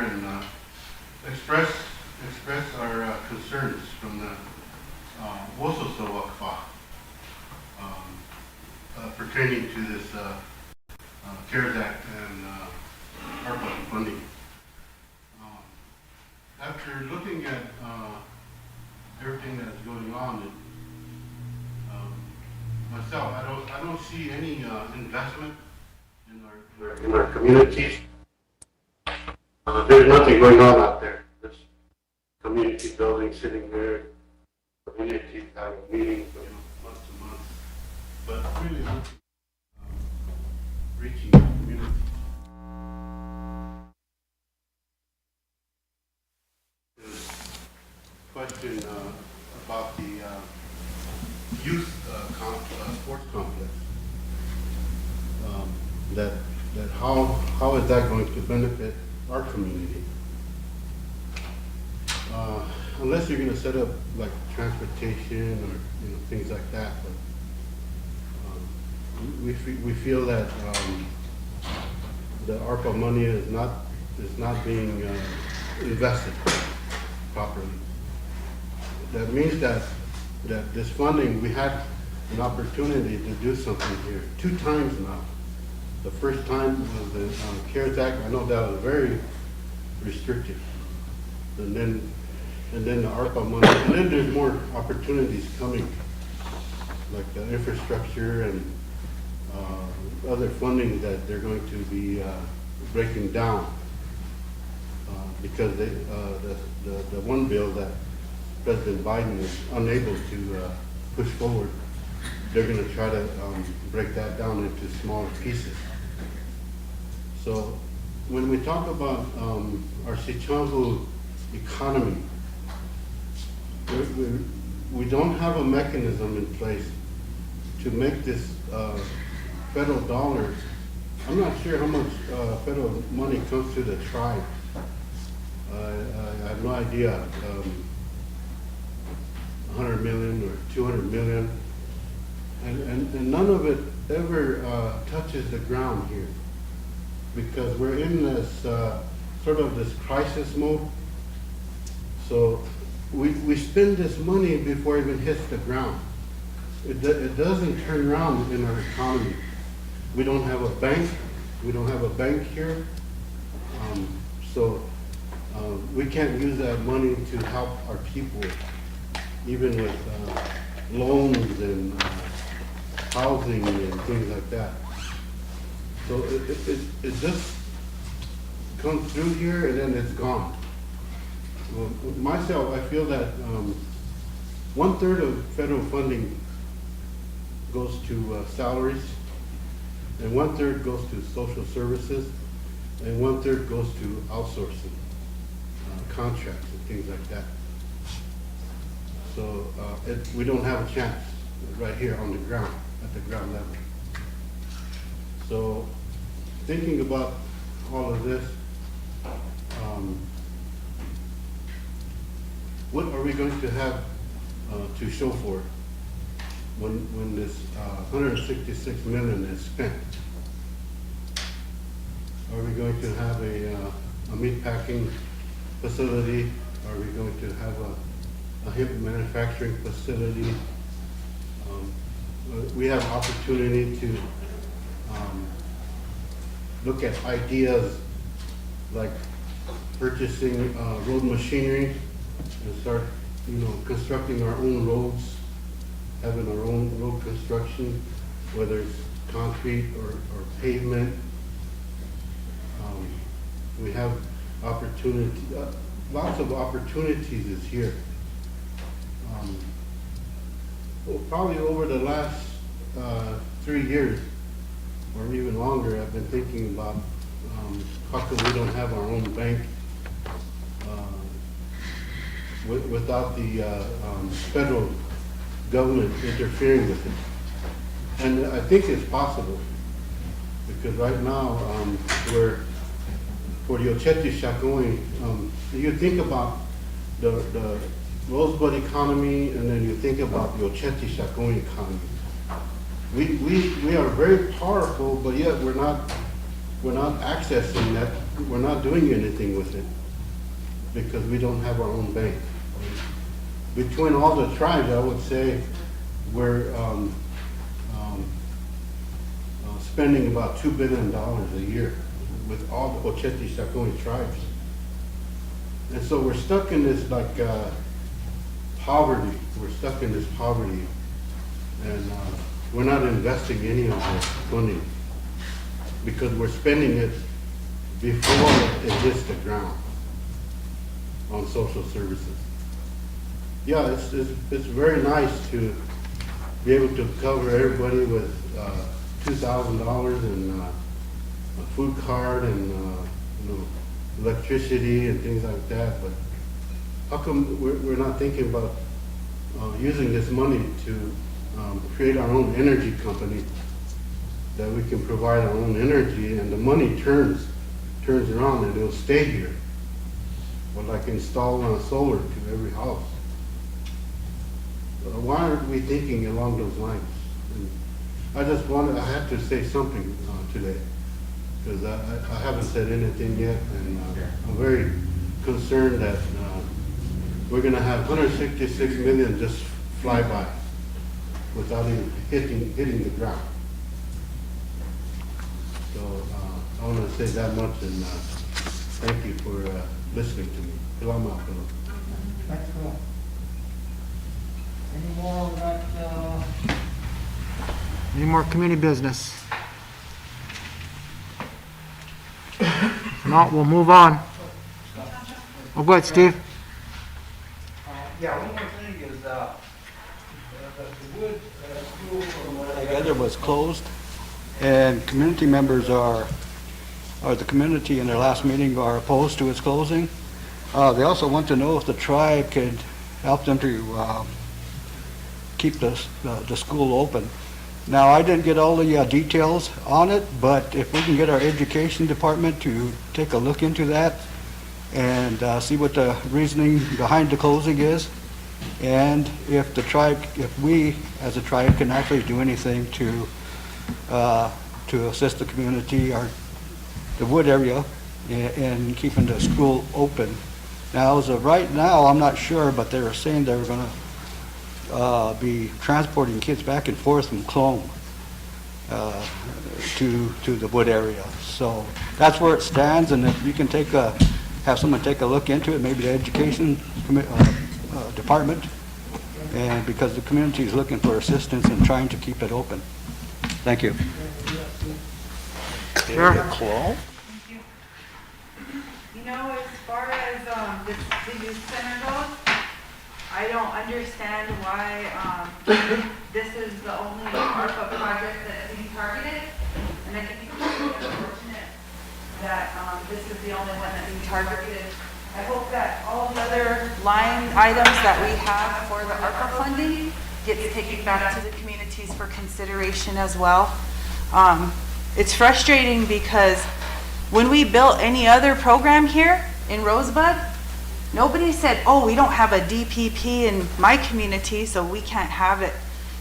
and express our concerns from the Wososo Wakfa pertaining to this CARES Act and ARPA funding. After looking at everything that's going on, myself, I don't see any investment in our communities. There's nothing going on out there. This community building sitting there, community having meetings, month to month, but really reaching the community. Question about the youth sports complex. That how is that going to benefit our community? Unless you're going to set up like transportation or things like that, but we feel that the ARPA money is not being invested properly. That means that this funding, we had an opportunity to do something here 2 times now. The first time was the CARES Act. I know that was very restrictive. And then the ARPA money. And then there's more opportunities coming, like the infrastructure and other funding that they're going to be breaking down because the one bill that President Biden is unable to push forward, they're going to try to break that down into smaller pieces. So when we talk about our Sichanghu economy, we don't have a mechanism in place to make this federal dollars. I'm not sure how much federal money comes to the tribe. I have no idea. 100 million or 200 million, and none of it ever touches the ground here, because we're in this sort of this crisis mode. So we spend this money before it even hits the ground. It doesn't turn around in our economy. We don't have a bank. We don't have a bank here. So we can't use that money to help our people, even with loans and housing and things like that. So it just comes through here and then it's gone. Well, myself, I feel that 1/3 of federal funding goes to salaries, and 1/3 goes to social services, and 1/3 goes to outsourcing, contracts and things like that. So we don't have a chance right here on the ground, at the ground level. So thinking about all of this, what are we going to have to show for it when this 166 million is spent? Are we going to have a meat packing facility? Are we going to have a hemp manufacturing facility? We have opportunity to look at ideas like purchasing road machinery and start, constructing our own roads, having our own road construction, whether it's concrete or pavement. We have opportunity, lots of opportunities is here. Probably over the last 3 years, or even longer, I've been thinking about how come we don't have our own bank without the federal government interfering with it. And I think it's possible, because right now, for the Ocheti Shakoi, you think about the Rosebud economy, and then you think about the Ocheti Shakoi economy. We are very powerful, but yet we're not accessing that. We're not doing anything with it. because we don't have our own bank. Between all the tribes, I would say we're spending about $2 billion a year with all the Ocheti Sakoni tribes. And so we're stuck in this like poverty. We're stuck in this poverty, and we're not investing any of the funding because we're spending it before it hits the ground on social services. Yeah, it's very nice to be able to cover everybody with $2,000 and a food card and you know, electricity and things like that, but how come we're not thinking about using this money to create our own energy company that we can provide our own energy, and the money turns around and it'll stay here, or like install solar to every house. Why aren't we thinking along those lines? And I had to say something today, because I haven't said anything yet, and I'm very concerned that we're going to have 166 million just fly by without even hitting the ground. So I want to say that much, and thank you for listening to me. Salamat. Thanks a lot. Any more on that? Any more community business? If not, we'll move on. Oh, go ahead, Steve. Yeah, one more thing is, the wood school from what I gather was closed, and community members or the community in their last meeting are opposed to its closing. They also want to know if the tribe could help them to keep the school open. Now, I didn't get all the details on it, but if we can get our education department to take a look into that and see what the reasoning behind the closing is, and if the tribe, if we as a tribe can actually do anything to assist the community or the wood area in keeping the school open. Now, as of right now, I'm not sure, but they were saying they were going to be transporting kids back and forth from Clone to the wood area. So that's where it stands, and if you can have someone take a look into it, maybe the education department, and because the community is looking for assistance in trying to keep it open. Thank you. Sure. Thank you. You know, as far as the youth center goes, I don't understand why this is the only ARPA project that is being targeted, and I think it's really unfortunate that this is the only one that's being targeted. I hope that all the other line items that we have for the ARPA funding gets taken back to the communities for consideration as well. It's frustrating because when we built any other program here in Rosebud, nobody said, oh, we don't have a DPP in my community, so we can't have it.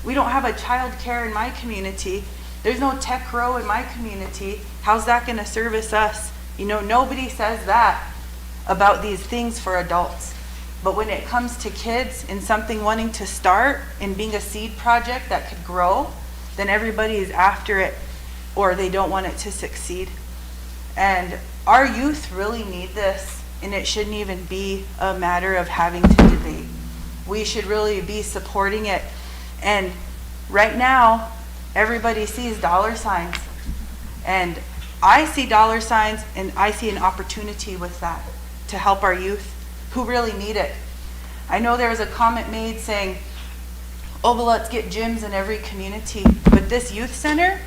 We don't have a child care in my community. There's no tech row in my community. How's that going to service us? You know, nobody says that about these things for adults. But when it comes to kids and something wanting to start and being a seed project that could grow, then everybody is after it, or they don't want it to succeed. And our youth really need this, and it shouldn't even be a matter of having to debate. We should really be supporting it. And right now, everybody sees dollar signs. And I see dollar signs, and I see an opportunity with that to help our youth who really need it. I know there was a comment made saying, oh, well, let's get gyms in every community. But this youth center,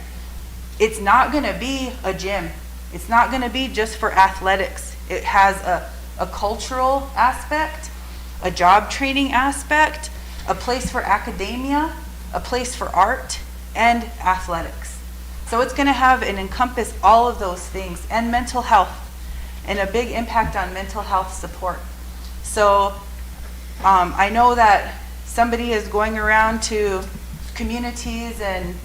it's not going to be a gym. It's not going to be just for athletics. It has a cultural aspect, a job training aspect, a place for academia, a place for art, and athletics. So it's going to have and encompass all of those things, and mental health, and a big impact on mental health support. So I know that somebody is going around to communities and,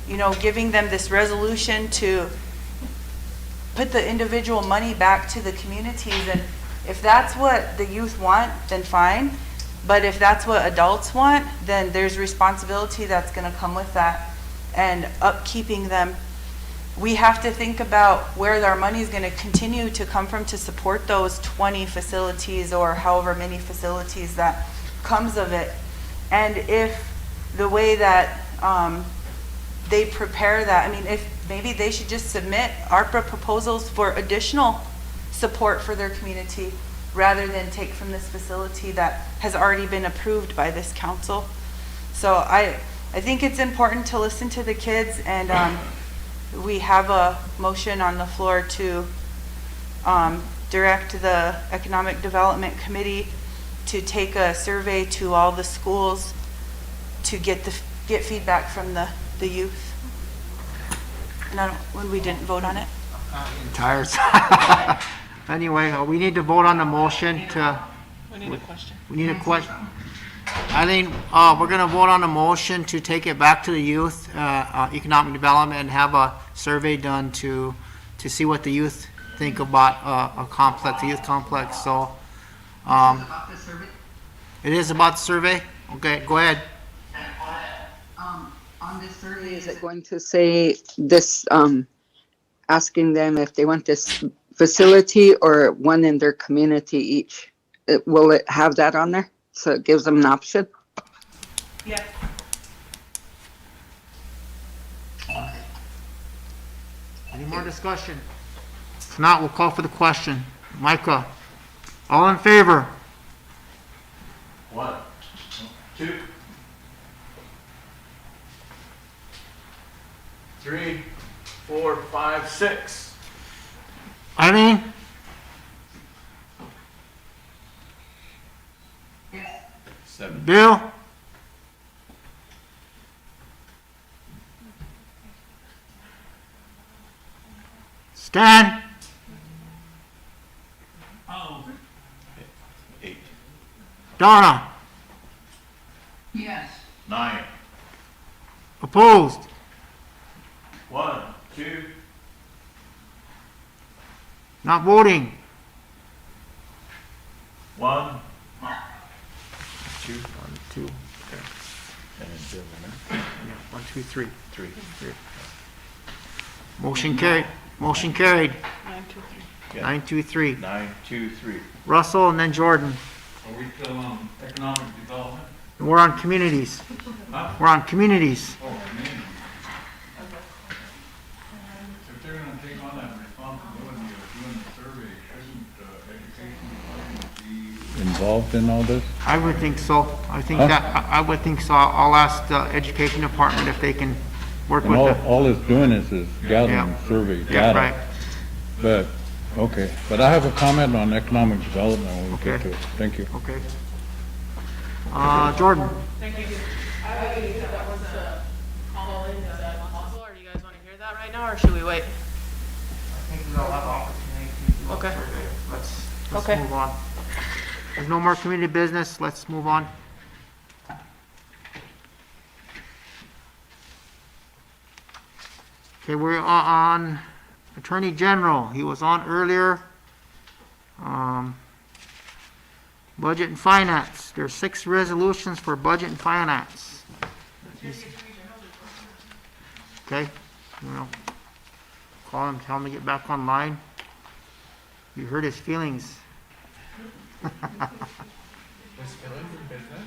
you know, giving them this resolution to put the individual money back to the communities, and If that's what the youth want, then fine. But if that's what adults want, then there's responsibility that's gonna come with that and upkeeping them. We have to think about where our money is gonna continue to come from to support those 20 facilities or however many facilities that comes of it. And if the way that they prepare that, I mean, if maybe they should just submit ARPA proposals for additional support for their community rather than take from this facility that has already been approved by this council. So I think it's important to listen to the kids, and we have a motion on the floor to direct the Economic Development Committee to take a survey to all the schools to get feedback from the youth. And when we didn't vote on it. Tired. Anyway, we need to vote on the motion to. We need a question. We need a question. I think we're going to vote on the motion to take it back to the youth, economic development, and have a survey done to see what the youth think about a youth complex. So, About the survey? it is about the survey. Okay, go ahead. On this survey, is it going to say this, asking them if they want this facility or one in their community each? Will it have that on there? So it gives them an option? Yeah. Any more discussion? If not, we'll call for the question. Micah, all in favor? 1, 2, 3, 4, 5, 6. Eileen? Yes. 7. Bill? Stan? Oh. 8. Donna? Yes. 9. Opposed? 1, 2, Not voting? 1, 2. 1, 2. and then Bill, Yeah, 1, 2, 3. 3. Motion carried. Motion carried. 923. 923. 9, 2, 3. Russell and then Jordan. Are we still on economic development? We're on communities. Huh? We're on communities. Oh, man. If they're gonna take on that responsibility of doing the survey, shouldn't education department be involved in all this? I would think so. I think Huh? I would think so. I'll ask the education department if they can work And with all it's doing is gathering Yeah. survey Yeah, data. right. But, okay, but I have a comment on economic development when we get Okay. to it. Thank you. Okay. Jordan. Thank you. I have a youth that wants to call in, is that possible, or do you guys want to hear that right now, or should we wait? I think we'll have opportunity to Okay. survey. Let's Okay. move on. There's no more community business. Let's move on. Okay, we're on Attorney General. He was on earlier. Budget and Finance. There's 6 resolutions for Budget and Finance. Okay, call him, tell him to get back online. You hurt his feelings. His feelings in business?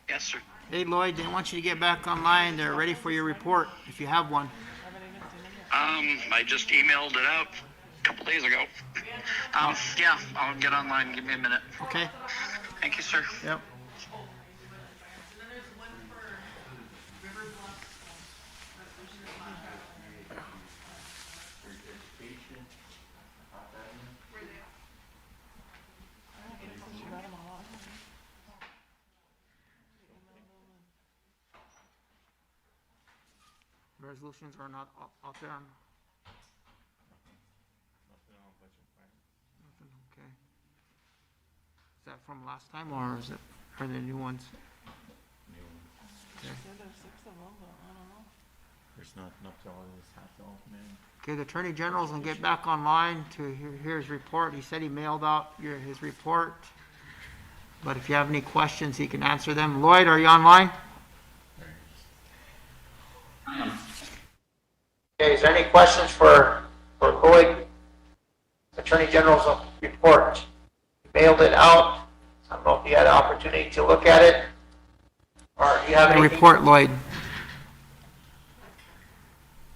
Yes, sir. Hey Lloyd, they want you to get back online. They're ready for your report, if you have one. I just emailed it out a couple days ago. Yeah, I'll get online. Give me a minute. Okay? Thank you, sir. Yep. resolutions are not out there? Nothing, okay. Is that from last time, or is it, are they new ones? Okay. Yeah, there's 6 of them, but I don't know. There's nothing up to all this half man. Okay, the Attorney General's gonna get back online to hear his report. He said he mailed out his report. But if you have any questions, he can answer them. Lloyd, are you online? Okay, is there any questions for Lloyd? Attorney General's report. He mailed it out. I don't know if you had an opportunity to look at it. Or do you have any report, Lloyd?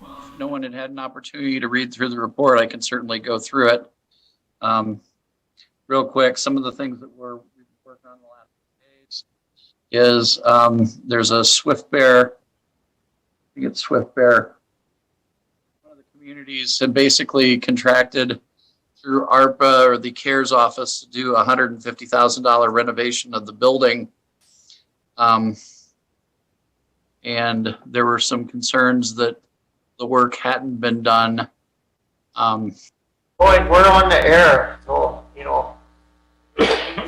If no one had had an opportunity to read through the report, I can certainly go through it. Real quick, some of the things that we've been working on the last few days is there's a Swift Bear. I think it's Swift Bear. One of the communities had basically contracted through ARPA or the CARES office to do a $150,000 renovation of the building. And there were some concerns that the work hadn't been done. Lloyd, we're on the air, so,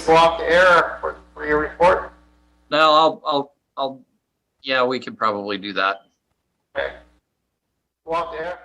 go off the air for your report. No, yeah, we could probably do that. Okay. Go off the air.